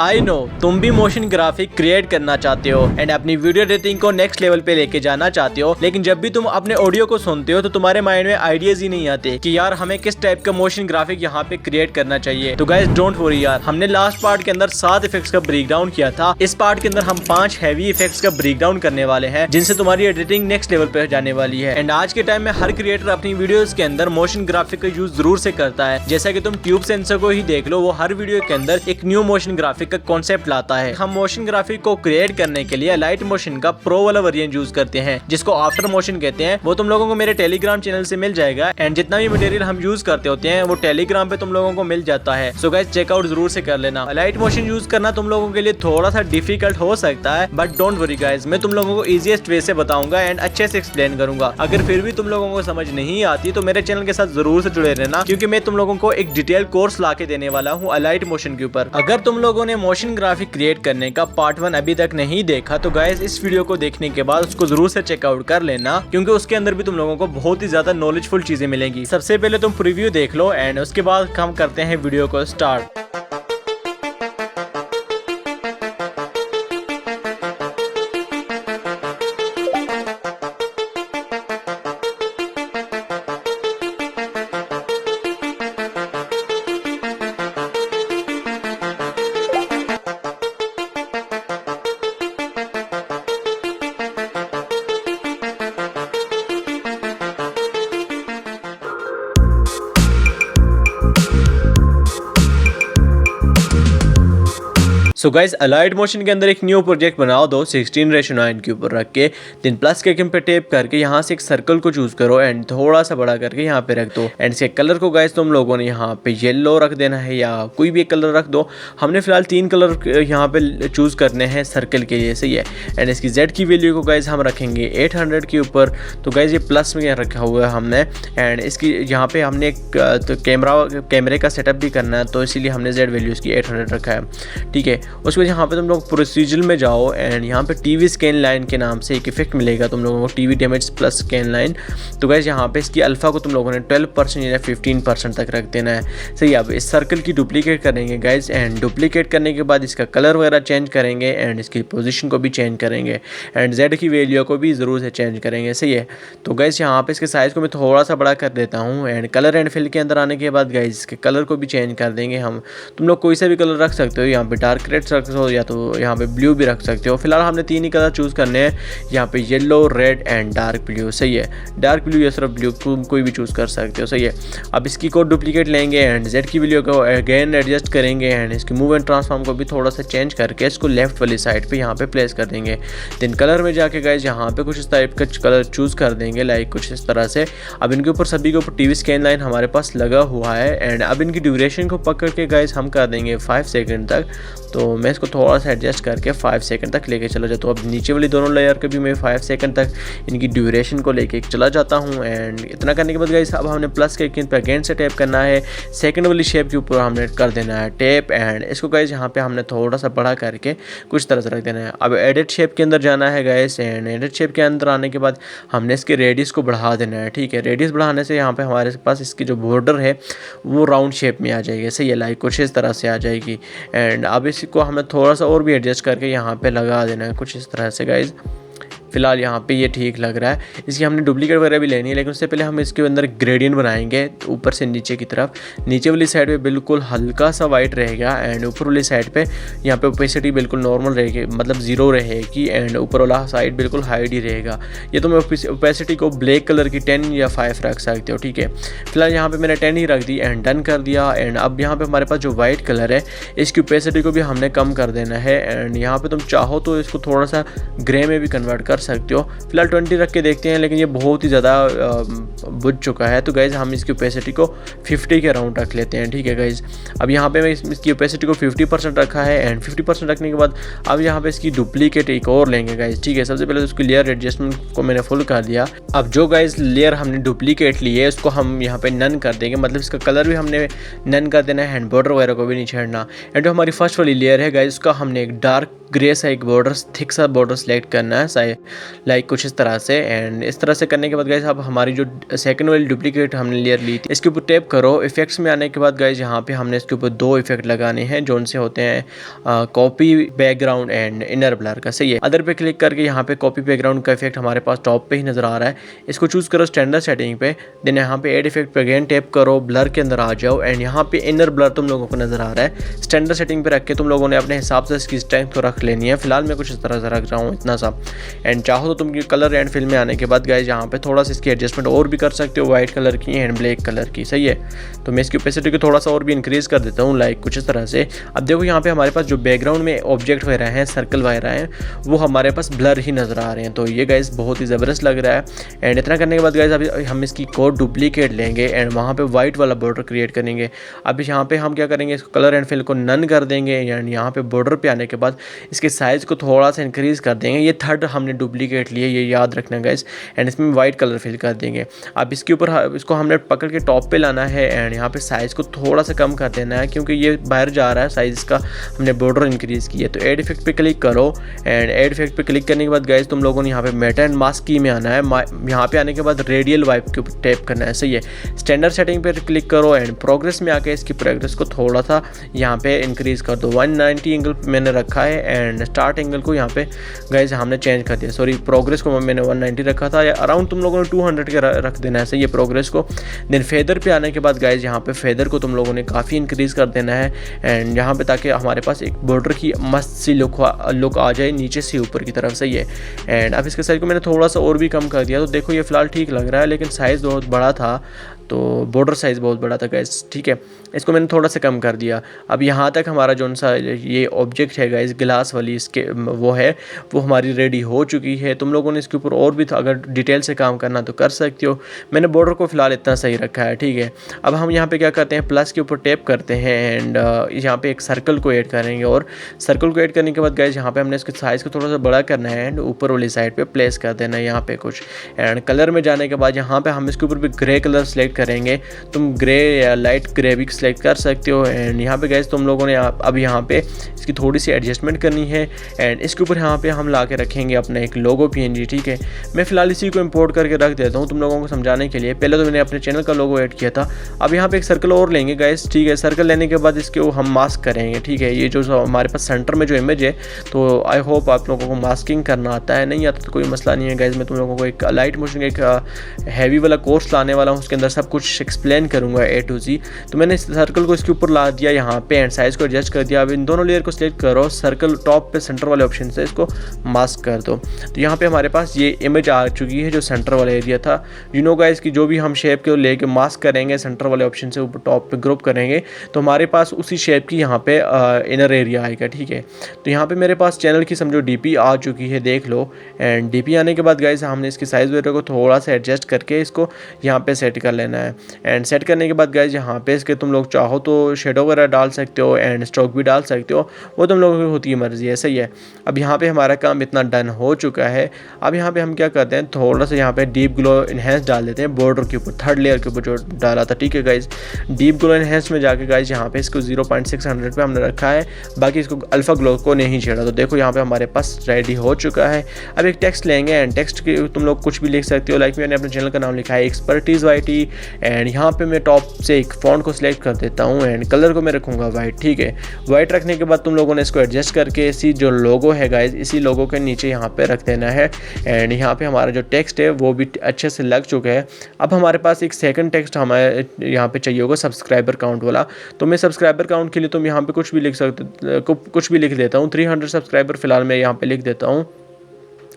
I know तुम भी motion graphic create करना चाहते हो एंड अपनी वीडियो एडिटिंग को नेक्स्ट लेवल पे लेके जाना चाहते हो, लेकिन जब भी तुम अपने ऑडियो को सुनते हो तो तुम्हारे माइंड में आइडियाज ही नहीं आते कि यार हमें किस टाइप का मोशन ग्राफिक यहाँ पे क्रिएट करना चाहिए। तो गाइस डोंट वरी यार, हमने लास्ट पार्ट के अंदर 7 इफेक्ट्स का ब्रेक डाउन किया था। इस पार्ट के अंदर हम 5 हैवी इफेक्ट्स का ब्रेक डाउन करने वाले हैं जिनसे तुम्हारी एडिटिंग नेक्स्ट लेवल पे जाने वाली है। एंड आज के टाइम में हर क्रिएटर अपनी वीडियोस के अंदर मोशन ग्राफिक का यूज जरूर से करता है। जैसा कि तुम ट्यूब सेंसर को ही देख लो, वो हर वीडियो के अंदर एक न्यू मोशन ग्राफिक का कॉन्सेप्ट लाता है। हम मोशन ग्राफिक को क्रिएट करने के लिए लाइट मोशन का प्रो वाला वेरिएंट यूज करते हैं जिसको आफ्टर मोशन कहते हैं। वो तुम लोगों को मेरे टेलीग्राम चैनल से मिल जाएगा एंड जितना भी मटेरियल हम यूज करते होते हैं वो टेलीग्राम पे तुम लोगों को मिल जाता है। सो गाइस चेकआउट जरूर से कर लेना। लाइट मोशन यूज करना तुम लोगों के लिए थोड़ा सा डिफिकल्ट हो सकता है, बट डोंट वरी गाइस, मैं तुम लोगों को इजीएस्ट वे से बताऊंगा एंड अच्छे से एक्सप्लेन करूंगा। अगर फिर भी तुम लोगों को समझ नहीं आती तो मेरे चैनल के साथ जरूर से जुड़े रहना, क्योंकि मैं तुम लोगों को एक डिटेल कोर्स ला के देने वाला हूँ लाइट मोशन के ऊपर। अगर तुम लोगों ने मोशन ग्राफिक क्रिएट करने का पार्ट 1 अभी तक नहीं देखा तो गाइस इस वीडियो को देखने के बाद उसको जरूर से चेकआउट कर लेना, क्योंकि उसके अंदर भी तुम लोगों को बहुत ही ज्यादा नॉलेजफुल चीजें मिलेंगी। सबसे पहले तुम प्रीव्यू देख लो एंड उसके बाद हम करते हैं वीडियो को start. So guys Alight motion के अंदर एक न्यू प्रोजेक्ट बनाओ दो 16:9 के ऊपर रख के, देन प्लस के पे टेप करके यहाँ से एक सर्कल को चूज करो एंड थोड़ा सा बड़ा करके यहाँ पे रख दो। एंड इसके कलर को गाइस तुम लोगों ने यहाँ पे येलो रख देना है या कोई भी एक कलर रख दो। हमने फिलहाल 3 कलर यहाँ पे चूज करने हैं सर्कल के लिए, सही है। एंड इसकी जेड की वैल्यू को गाइस हम रखेंगे 800 के ऊपर। तो गाइस ये प्लस में रखा हुआ है हमने। एंड इसकी यहाँ पे हमने एक तो कैमरे का सेटअप भी करना है, तो इसीलिए हमने जेड वैल्यू इसकी 800 रखा है, ठीक है। उसके बाद यहाँ पे तुम लोग प्रोसीजर में जाओ एंड यहाँ पे टीवी स्कैन लाइन के नाम से एक इफेक्ट मिलेगा तुम लोगों को, TV damage plus scan line. तो गाइस यहाँ पे इसकी अल्फा को तुम लोगों ने 12% या 15% तक रख देना है, सही। अब इस सर्कल की डुप्लीकेट करेंगे गाइस एंड डुप्लीकेट करने के बाद इसका कलर वगैरह चेंज करेंगे एंड इसकी पोजीशन को भी चेंज करेंगे एंड जेड की वैल्यू को भी ज़रूर से चेंज करेंगे, सही है। तो गाइस यहाँ पे इसके साइज़ को मैं थोड़ा सा बड़ा कर देता हूँ एंड कलर एंड फिल के अंदर आने के बाद गाइस इसके कलर को भी चेंज कर देंगे हम। तुम लोग कोई सा भी कलर रख सकते हो, यहाँ पे डार्क रेड रख सकते हो या तो यहाँ पे ब्लू भी रख सकते हो। फिलहाल हमने 3 ही कलर चूज करने हैं, यहाँ पे yellow, red and dark blue, सही है। डार्क ब्लू या सिर्फ ब्लू तुम कोई भी चूज कर सकते हो, सही है। अब इसकी को डुप्लीकेट लेंगे एंड जेड की वैल्यू को अगेन एडजस्ट करेंगे एंड इसकी मूव एंड ट्रांसफॉर्म को भी थोड़ा सा चेंज करके इसको लेफ्ट वाली साइड पे यहाँ पे प्लेस कर देंगे। देन कलर में जाके गाइस यहाँ पे कुछ इस टाइप का कलर चूज कर देंगे, लाइक कुछ इस तरह से। अब इनके ऊपर सभी के ऊपर टीवी स्कैन लाइन हमारे पास लगा हुआ है एंड अब इनकी ड्यूरेशन को पकड़ के गाइस हम कर देंगे 5 सेकंड तक। तो मैं इसको थोड़ा सा एडजस्ट करके 5 सेकंड तक लेके चला जाता हूँ। अब नीचे वाली दोनों लेयर के भी मैं 5 सेकंड तक इनकी ड्यूरेशन को लेके चला जाता हूँ। एंड इतना करने के बाद गाइस अब हमने प्लस के इक्कीन पे अगेन से टैप करना है, सेकंड वाली शेप के ऊपर हमने कर देना है टैप एंड इसको गाइस यहाँ पे हमने थोड़ा सा बड़ा करके कुछ तरह से रख देना है। अब एडिट शेप के अंदर जाना है गाइस एंड एडिट शेप के अंदर आने के बाद हमने इसके रेडियस को बढ़ा देना है, ठीक है। रेडियस बढ़ाने से यहाँ पे हमारे पास इसकी जो बॉर्डर है वो राउंड शेप में आ जाएगी, सही है, लाइक कुछ इस तरह से आ जाएगी। एंड अब इसको हमें थोड़ा सा और भी एडजस्ट करके यहाँ पे लगा देना है कुछ इस तरह से गाइज। फिलहाल यहाँ पे ये ठीक लग रहा है। इसकी हमने डुप्लीकेट वगैरह भी लेनी है, लेकिन उससे पहले हम इसके अंदर ग्रेडियंट बनाएंगे ऊपर से नीचे की तरफ। नीचे वाली साइड पे बिल्कुल हल्का सा वाइट रहेगा एंड ऊपर वाली साइड पे यहाँ पे ओपेसिटी बिल्कुल नॉर्मल रहेगी, मतलब 0 रहेगी एंड ऊपर वाला साइड बिल्कुल हाइड ही रहेगा। ये तो मैं ओपेसिटी को ब्लैक कलर की 10 या 5 रख सकते हो, ठीक है। फिलहाल यहाँ पर मैंने 10 ही रख दी एंड डन कर दिया। एंड अब यहाँ पर हमारे पास जो वाइट कलर है इसकी ओपेसिटी को भी हमने कम कर देना है एंड यहाँ पर तुम चाहो तो इसको थोड़ा सा ग्रे में भी कन्वर्ट कर सकते हो। फिलहाल 20 रख के देखते हैं, लेकिन ये बहुत ही ज़्यादा बुझ चुका है। तो गाइज हम इसकी ओपेसिटी को 50 के अराउंड रख लेते हैं, ठीक है गाइज। अब यहाँ पे मैं इसकी ओपेसिटी को 50% रखा है एंड 50% रखने के बाद अब यहाँ पे इसकी डुप्लीकेट एक और लेंगे गाइज, ठीक है। सबसे पहले तो उसकी लेयर एडजस्टमेंट को मैंने फुल कर दिया। अब जो गाइज लेयर हमने डुप्लीकेट ली है उसको हम यहाँ पे नन कर देंगे, मतलब इसका कलर भी हमने नन कर देना है, हैंड बॉर्डर वगैरह को भी नहीं छेड़ना। एंड जो हमारी फर्स्ट वाली लेयर है गाइज उसका हमने एक डार्क ग्रे सा एक बॉर्डर, थिक सा बॉर्डर सेलेक्ट करना है लाइक कुछ इस तरह से। एंड इस तरह से करने के बाद गाइज अब हमारी जो सेकंड वाली डुप्लीकेट हमने लेयर ली थी इसके ऊपर टैप करो। इफेक्ट्स में आने के बाद गाइज यहाँ पे हमने इसके ऊपर 2 इफेक्ट लगाने हैं जो उनसे होते हैं copy background and inner blur का। सही है, अदर पे क्लिक करके यहाँ पे कॉपी बैकग्राउंड का इफेक्ट हमारे पास टॉप पे ही नजर आ रहा है, इसको चूज करो स्टैंडर्ड सेटिंग पे। देन यहाँ पे एड इफेक्ट पे अगेन टैप करो, ब्लर के अंदर आ जाओ एंड यहाँ पे इनर ब्लर तुम लोगों को नजर आ रहा है। स्टैंडर्ड सेटिंग पे रख के तुम लोगों ने अपने हिसाब से इसकी स्ट्रेंथ को रख लेनी है। फिलहाल मैं कुछ इस तरह से रख रहा हूँ इतना सा। एंड चाहो तो तुम कलर एंड फिल में आने के बाद गाइज यहाँ पे थोड़ा सा इसकी एडजस्टमेंट और भी कर सकते हो, व्हाइट कलर की एंड ब्लैक कलर की। सही है, तो मैं इसकी ओपेसिटी को थोड़ा सा और भी इंक्रीज कर देता हूँ लाइक कुछ इस तरह से। अब देखो यहाँ पे हमारे पास जो बैकग्राउंड में ऑब्जेक्ट वगैरह हैं, सर्कल वगैरह हैं, वो हमारे पास ब्लर ही नजर आ रहे हैं। तो ये गाइज बहुत ही ज़बरदस्त लग रहा है। एंड इतना करने के बाद गाइज अभी हम इसकी कोड डुप्लीकेट लेंगे एंड वहाँ पे व्हाइट वाला बॉर्डर क्रिएट करेंगे। अभी यहाँ पे हम क्या करेंगे, इसको कलर एंड फिल को नन कर देंगे एंड यहाँ पे बॉर्डर पे आने के बाद इसके साइज़ को थोड़ा सा इंक्रीज कर देंगे। ये थर्ड हमने डुप्लीकेट लिए, ये याद रखना गाइज। एंड इसमें वाइट कलर फिल कर देंगे। अब इसके ऊपर इसको हमने पकड़ के टॉप पे लाना है एंड यहाँ पे साइज़ को थोड़ा सा कम कर देना है क्योंकि ये बाहर जा रहा है साइज़ का, हमने बॉर्डर इंक्रीज़ किया। तो एड इफेक्ट पे क्लिक करो एंड एड इफेक्ट पे क्लिक करने के बाद गाइज तुम लोगों ने यहाँ पे मेटा एंड मास्क की में आना है। यहाँ पे आने के बाद रेडियल वाइप के ऊपर टैप करना है। सही है, स्टैंडर्ड सेटिंग पे क्लिक करो एंड प्रोग्रेस में आके इसकी प्रोग्रेस को थोड़ा सा यहाँ पे इंक्रीज़ कर दो। 190 एंगल मैंने रखा है एंड स्टार्ट एंगल को यहाँ पे गाइज हमने चेंज कर दिया। सॉरी, प्रोग्रेस को मैंने 190 रखा था, या अराउंड तुम लोगों ने 200 के रख देना है। सही है, प्रोग्रेस को। देन फेदर पे आने के बाद गाइज यहाँ पे फेदर को तुम लोगों ने काफ़ी इंक्रीज़ कर देना है एंड यहाँ पे ताकि हमारे पास एक बॉर्डर की मस्त सी लुक आ जाए नीचे से ऊपर की तरफ। सही है, एंड अब इसके साइज को मैंने थोड़ा सा और भी कम कर दिया। तो देखो ये फ़िलहाल ठीक लग रहा है, लेकिन साइज़ बहुत बड़ा था, तो बॉर्डर साइज़ बहुत बड़ा था गाइज। ठीक है, इसको मैंने थोड़ा सा कम कर दिया। अब यहाँ तक हमारा जो सा ये ऑब्जेक्ट है गाइज, गिलास वाली इसके वो हमारी रेडी हो चुकी है। तुम लोगों ने इसके ऊपर और भी अगर डिटेल से काम करना तो कर सकते हो। मैंने बॉर्डर को फिलहाल इतना सही रखा है। ठीक है, अब हम यहाँ पे क्या करते हैं, प्लस के ऊपर टैप करते हैं एंड यहाँ पे एक सर्कल को ऐड करेंगे। और सर्कल को ऐड करने के बाद गाइज यहाँ पे हमने इसके साइज़ को थोड़ा सा बड़ा करना है एंड ऊपर वाली साइड पे प्लेस कर देना है यहाँ पे कुछ। एंड कलर में जाने के बाद यहाँ पे हम इसके ऊपर भी ग्रे कलर सेलेक्ट करेंगे। तुम ग्रे या लाइट ग्रे भी सेलेक्ट कर सकते हो। एंड यहाँ पे गाइज तुम लोगों ने अब यहाँ पे इसकी थोड़ी सी एडजस्टमेंट करनी है एंड इसके ऊपर यहाँ पे हम ला के रखेंगे अपना एक लोगो PNG। ठीक है, मैं फिलहाल इसी को इंपोर्ट करके रख देता हूँ तुम लोगों को समझाने के लिए। पहले तो मैंने अपने चैनल का लोगो ऐड किया था। अब यहाँ पे एक सर्कल और लेंगे गाइस। ठीक है, सर्कल लेने के बाद इसके हम मास्क करेंगे। ठीक है, ये जो हमारे पास सेंटर में जो इमेज है, तो आई होप आप लोगों को मास्किंग करना आता है। नहीं आता तो कोई मसला नहीं है गाइज, मैं तुम लोगों को एक लाइट मोशन एक हैवी वाला कोर्स लाने वाला हूँ, उसके अंदर सब कुछ एक्सप्लेन करूँगा A to Z। तो मैंने इस सर्कल को इसके ऊपर ला दिया यहाँ पे एंड साइज़ को एडजस्ट कर दिया। अब इन दोनों लेयर को सिलेक्ट करो, सर्कल टॉप पे सेंटर वाले ऑप्शन से इसको मास्क कर दो। तो यहाँ पे हमारे पास ये इमेज आ चुकी है जो सेंटर वाला एरिया था। यू नो गाइस कि जो भी हम शेप के लेके मास्क करेंगे सेंटर वाले ऑप्शन से ऊपर टॉप पे ग्रुप करेंगे तो हमारे पास उसी शेप की यहाँ पे इनर एरिया आएगा। ठीक है, तो यहाँ पे मेरे पास चैनल की समझो DP आ चुकी है, देख लो। एंड DP आने के बाद गाइस हमने इसकी साइज़ वगैरह को थोड़ा सा एडजस्ट करके इसको यहाँ पे सेट कर लेना है। एंड सेट करने के बाद गाइस यहाँ पे इसके तुम लोग चाहो तो शेडो वगैरह डाल सकते हो एंड स्ट्रोक भी डाल सकते हो, वो तुम लोगों की होती है मर्जी है। सही है, अब यहाँ पे हमारा काम इतना डन हो चुका है। अब यहाँ पे हम क्या करते हैं, थोड़ा सा यहाँ पे डीप ग्लो इनहेंस डाल देते हैं बॉर्डर के ऊपर, थर्ड लेयर के ऊपर जो डाला था। ठीक है गाइज, डीप ग्लो इनहेंस में जाके गाइज यहाँ पे इसको 0.600 पे हमने रखा है, बाकी इसको अल्फा ग्लो को नहीं छेड़ा। तो देखो यहाँ पे हमारे पास रेडी हो चुका है। अब एक टेक्स्ट लेंगे एंड टेक्स्ट के तुम लोग कुछ भी लिख सकते हो, लाइक मैंने अपने चैनल का नाम लिखा है एक्सपर्टीज YT। एंड यहाँ पे मैं टॉप से एक फॉन्ट को सिलेक्ट कर देता हूँ एंड कलर को मैं रखूँगा वाइट। ठीक है, वाइट रखने के बाद तुम लोगों ने इसको एडजस्ट करके इसी जो लोगो है गाइज, इसी लोगो के नीचे यहाँ पे रख देना है। एंड यहाँ पे हमारा जो टेक्स्ट है वो भी अच्छे से लग चुका है। अब हमारे पास एक सेकंड टेक्स्ट हमारे यहाँ पे चाहिए होगा सब्सक्राइबर काउंट वाला। तो मैं सब्सक्राइबर काउंट के लिए तुम यहाँ पे कुछ भी लिख सकते, कुछ भी लिख देता हूँ। 300 सब्सक्राइबर फिलहाल मैं यहाँ पे लिख देता हूँ।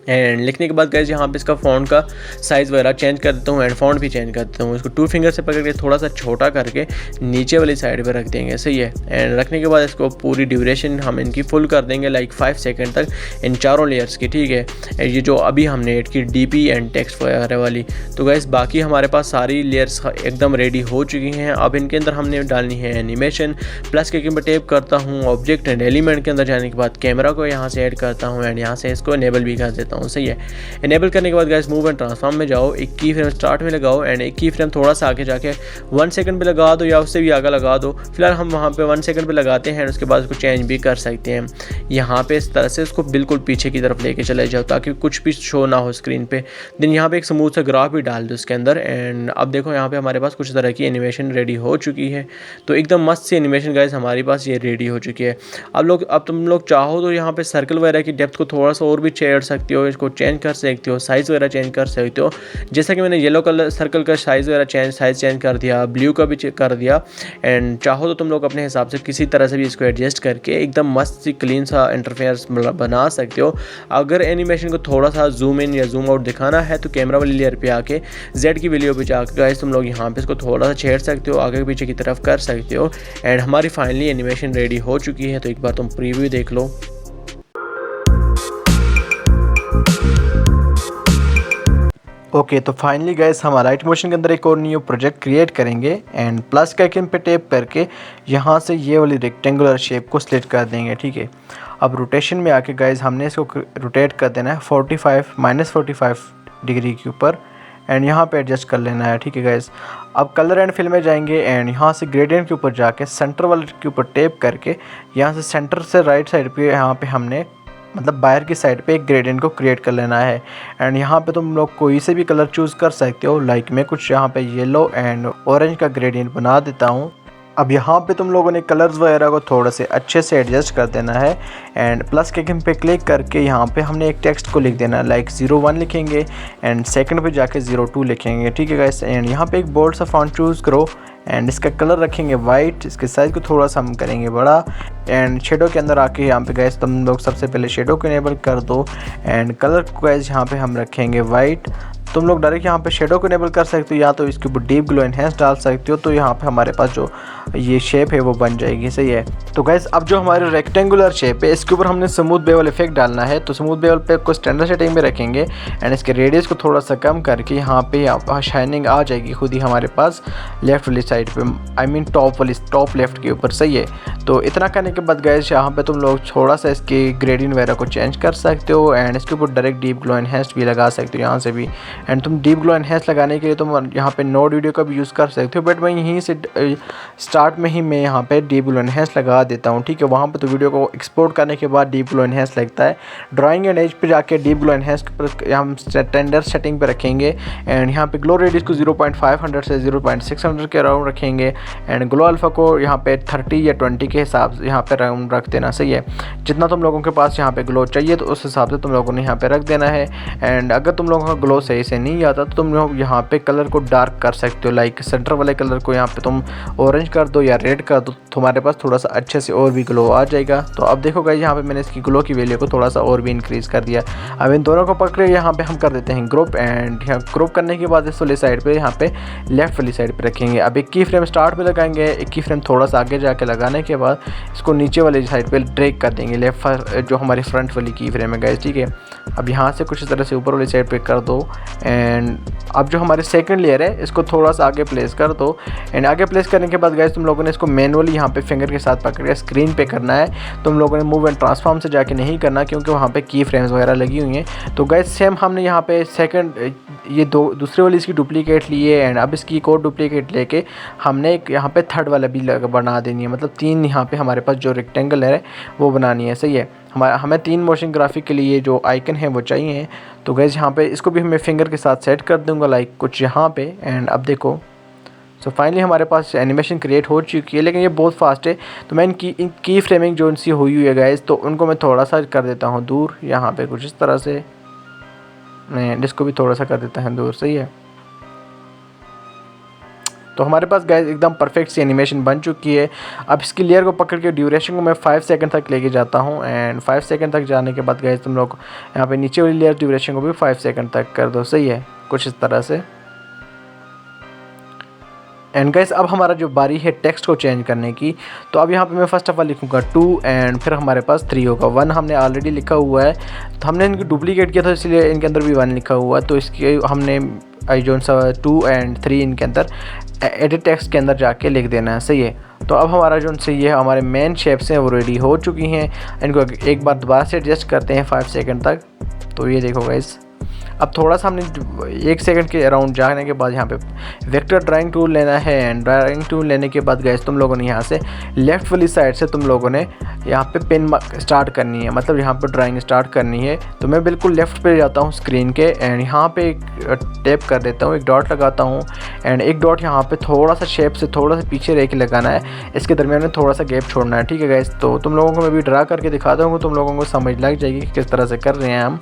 एंड लिखने के बाद गाइज यहाँ पे इसका फ़ॉन्ट का साइज़ वगैरह चेंज कर देता हूँ एंड फ़ॉन्ट भी चेंज कर देता हूँ। इसको 2 फिंगर से पकड़ के थोड़ा सा छोटा करके नीचे वाली साइड पे रख देंगे। सही है, एंड रखने के बाद इसको पूरी ड्यूरेशन हम इनकी फुल कर देंगे लाइक 5 सेकंड तक इन चारों लेयर्स की। ठीक है, ये जो अभी हमने ऐड की DP एंड टेक्स्ट वगैरह वाली। तो गाइज बाकी हमारे पास सारी लेयर्स एकदम रेडी हो चुकी हैं। अब इनके अंदर हमने डालनी है एनिमेशन। प्लस के ऊपर टैप करता हूँ, ऑब्जेक्ट एंड एलिमेंट के अंदर जाने के बाद कैमरा को यहाँ से ऐड करता हूँ एंड यहाँ से इसको इनेबल भी कर देता हूँ। देता हूँ, सही है। इनेबल करने के बाद गाइस मूव एंड ट्रांसफॉर्म में जाओ, एक की फ्रेम स्टार्ट में लगाओ एंड एक की फ्रेम थोड़ा सा आगे जाके 1 सेकंड पे लगा दो या उससे भी आगे लगा दो। फिलहाल हम वहाँ पे 1 सेकंड पे लगाते हैं, उसके बाद उसको चेंज भी कर सकते हैं। यहाँ पे इस तरह से उसको बिल्कुल पीछे की तरफ लेके चले जाओ ताकि कुछ भी शो ना हो स्क्रीन पे। देन यहाँ पे एक स्मूथ सा ग्राफ भी डाल दो उसके अंदर एंड अब देखो यहाँ पे हमारे पास कुछ तरह की एनिमेशन रेडी हो चुकी है। तो एकदम मस्त सी एनिमेशन गाइस हमारे पास ये रेडी हो चुकी है। अब तुम लोग चाहो तो यहाँ पे सर्कल वगैरह की डेप्थ को थोड़ा सा और भी छेड़ सकते हो, इसको चेंज कर सकते हो, साइज़ वगैरह चेंज कर सकते हो। जैसा कि मैंने येलो कलर सर्कल का साइज़ वगैरह साइज़ चेंज कर दिया, ब्लू का भी कर दिया एंड चाहो तो तुम लोग अपने हिसाब से किसी तरह से भी इसको एडजस्ट करके एकदम मस्त सी क्लीन सा इंटरफेस बना सकते हो। अगर एनिमेशन को थोड़ा सा जूम इन या जूम आउट दिखाना है तो कैमरा वाली लेयर पे आके जेड की वैल्यू पे जाकर गाइस तुम लोग यहाँ पे इसको थोड़ा सा छेड़ सकते हो, आगे पीछे की तरफ कर सकते हो एंड हमारी फाइनली एनिमेशन रेडी हो चुकी है। तो एक बार तुम प्रीव्यू देख लो। ओके तो फाइनली गाइस हम लाइट मोशन के अंदर एक और न्यू प्रोजेक्ट क्रिएट करेंगे एंड प्लस के आइकन पे टैप करके यहाँ से ये वाली रेक्टेंगुलर शेप को सिलेक्ट कर देंगे, ठीक है। अब रोटेशन में आके गाइस हमने इसको रोटेट कर देना है 45 डिग्री के ऊपर एंड यहाँ पे एडजस्ट कर लेना है, ठीक है गाइस। अब कलर एंड फिल में जाएंगे एंड यहाँ से ग्रेडियंट के ऊपर जाके सेंटर वाले के ऊपर टैप करके यहाँ से सेंटर से राइट साइड पे यहाँ पे हमने मतलब बाहर की साइड पे एक ग्रेडियंट को क्रिएट कर लेना है एंड यहाँ पे तुम लोग कोई से भी कलर चूज़ कर सकते हो। लाइक मैं कुछ यहाँ पे येलो एंड ऑरेंज का ग्रेडियंट बना देता हूँ। अब यहाँ पे तुम लोगों ने कलर्स वगैरह को थोड़ा से अच्छे से एडजस्ट कर देना है एंड प्लस के आइकन पे क्लिक करके यहाँ पे हमने एक टेक्स्ट को लिख देना है, लाइक 01 लिखेंगे एंड सेकंड पे जाके 02 लिखेंगे, ठीक है गाइस। एंड यहाँ पे एक बोल्ड सा फॉन्ट चूज़ करो एंड इसका कलर रखेंगे वाइट, इसके साइज़ को थोड़ा सा हम करेंगे बड़ा एंड शेडो के अंदर आके यहाँ पे गाइस तुम लोग सबसे पहले शेडो को इनेबल कर दो एंड कलर को गाइस यहाँ पे हम रखेंगे वाइट। तुम लोग डायरेक्ट यहाँ पे शेडो को इनेबल कर सकते हो या तो इसके ऊपर डीप ग्लो एनहेंस डाल सकते हो, तो यहाँ पे हमारे पास जो ये शेप है वो बन जाएगी, सही है। तो गाइस अब जो हमारे रेक्टेंगुलर शेप है इसके ऊपर हमने स्मूथ बेवल इफेक्ट डालना है। तो स्मूथ बेवल पे को स्टैंडर्ड सेटिंग में रखेंगे एंड इसके रेडियस को थोड़ा सा कम करके यहाँ पे शाइनिंग आ जाएगी खुद ही हमारे पास लेफ्ट वाली साइड पे, आई मीन टॉप लेफ्ट के ऊपर, सही है। तो इतना करने के बाद गाइस यहाँ पे तुम लोग थोड़ा सा इसके ग्रेडियंट वगैरह को चेंज कर सकते हो एंड इसके ऊपर डायरेक्ट डीप ग्लो एनहेंस भी लगा सकते हो यहाँ से भी। एंड तुम डीप ग्लो एनहेंस लगाने के लिए तुम यहाँ पे नोड वीडियो का भी यूज़ कर सकते हो, बट मैं यहीं से स्टार्ट में ही मैं यहाँ पे डीप ग्लो एनहेंस लगा देता हूँ, ठीक है। वहाँ पे तो वीडियो को एक्सपोर्ट करने के बाद डीप ग्लो एनहेंस लगता है। ड्राइंग एंड एज पे जाके डीप ग्लो एनहेंस पर हम स्टैंडर्ड सेटिंग पे रखेंगे एंड यहाँ पे ग्लो रेडियस को 0.500 से 0.600 के अराउंड रखेंगे एंड ग्लो अल्फा को यहाँ पे 30 या 20 के हिसाब से यहाँ पे राउंड रख देना, सही है। जितना तुम लोगों के पास यहाँ पे ग्लो चाहिए तो उस हिसाब से तुम लोगों ने यहाँ पे रख देना है एंड अगर तुम लोगों का ग्लो सही से नहीं आता तो तुम लोग यहाँ पे कलर को डार्क कर सकते हो, लाइक सेंटर वाले कलर को यहाँ पे तुम ऑरेंज कर दो या रेड कर दो, तुम्हारे पास थोड़ा सा अच्छे से और भी ग्लो आ जाएगा। तो अब देखो गाइस यहाँ पे मैंने इसकी ग्लो की वैल्यू को थोड़ा सा और भी इंक्रीज़ कर दिया। अब इन दोनों को पकड़े यहाँ पे हम कर देते हैं ग्रुप एंड यहाँ ग्रुप करने के बाद इस वाली साइड पे यहाँ पे लेफ्ट वाली साइड पे रखेंगे। अब एक की फ्रेम स्टार्ट पे लगाएंगे, एक की फ्रेम थोड़ा सा आगे जाके लगाने के बाद इसको नीचे वाली साइड पे ड्रैग कर देंगे, लेफ्ट जो हमारी फ्रंट वाली की फ्रेम है गाइस, ठीक है। अब यहाँ से कुछ इस तरह से ऊपर वाली साइड पे कर दो एंड अब जो हमारे सेकंड लेयर है इसको थोड़ा सा आगे प्लेस कर दो एंड आगे प्लेस करने के बाद गाइस तुम लोगों ने इसको मैनुअली यहाँ पे फिंगर के साथ पकड़ के स्क्रीन पे करना है। तुम लोगों ने मूव एंड ट्रांसफॉर्म से जाके नहीं करना क्योंकि वहाँ पे की फ्रेम्स वगैरह लगी हुई हैं। तो गाइस सेम हमने यहाँ पे सेकंड ये दूसरे वाली इसकी डुप्लीकेट लिए एंड अब इसकी एक और डुप्लीकेट लेके हमने एक यहाँ पे थर्ड वाला भी बना देनी है, मतलब 3 यहाँ पे हमारे पास जो रेक्टेंगल है वो बनानी है, सही है। हमें 3 मोशन ग्राफिक के लिए जो आइकन है वो चाहिए। तो गाइस यहाँ पे इसको भी मैं फिंगर के साथ सेट कर दूंगा लाइक कुछ यहाँ पे एंड अब देखो सो फाइनली हमारे पास एनिमेशन क्रिएट हो चुकी है, लेकिन ये बहुत फास्ट है। तो मैं इन की फ्रेमिंग जो इनसी हुई है गाइस तो उनको मैं थोड़ा सा कर देता हूँ दूर, यहाँ पे कुछ इस तरह से मैं इसको भी थोड़ा सा कर देता है दूर, सही है। तो हमारे पास गाइस एकदम परफेक्ट सी एनिमेशन बन चुकी है। अब इसकी लेयर को पकड़ के ड्यूरेशन को मैं 5 सेकंड तक लेके जाता हूँ एंड 5 सेकंड तक जाने के बाद गाइस तुम लोग यहाँ पे नीचे वाली लेयर ड्यूरेशन को भी 5 सेकंड तक कर दो, सही है, कुछ इस तरह से। एंड गाइस अब हमारा जो बारी है टेक्स्ट को चेंज करने की, तो अब यहाँ पे मैं फर्स्ट ऑफ ऑल लिखूँगा 2 एंड फिर हमारे पास 3 होगा। 1 हमने ऑलरेडी लिखा हुआ है तो हमने इनकी डुप्लीकेट किया था इसलिए इनके अंदर भी 1 लिखा हुआ है। तो इसकी हमने जो सा 2 एंड 3 इनके अंदर एडिट टेक्स्ट के अंदर जाके लिख देना है, सही है। तो अब हमारा जो उनसे ये हमारे मेन शेप्स हैं वो रेडी हो चुकी हैं। इनको एक बार दोबारा से एडजस्ट करते हैं 5 सेकंड तक। तो ये देखो गाइस, अब थोड़ा सा हमने 1 सेकंड के अराउंड जाने के बाद यहाँ पे वेक्टर ड्राइंग टूल लेना है। एंड ड्राइंग टूल लेने के बाद गाइस तुम लोगों ने यहाँ से लेफ़्ट वाली साइड से तुम लोगों ने यहाँ पे पेन स्टार्ट करनी है, मतलब यहाँ पे ड्राइंग स्टार्ट करनी है। तो मैं बिल्कुल लेफ़्ट पे जाता हूँ स्क्रीन के एंड यहाँ पे एक टैप कर देता हूँ, एक डॉट लगाता हूँ। एंड एक डॉट यहाँ पे थोड़ा सा शेप से थोड़ा सा पीछे रह के लगाना है, इसके दरमियान में थोड़ा सा गैप छोड़ना है, ठीक है गाइस। तो तुम लोगों को मैं भी ड्रा करके दिखाता हूँ, तुम लोगों को समझ लग जाएगी कि किस तरह से कर रहे हैं हम।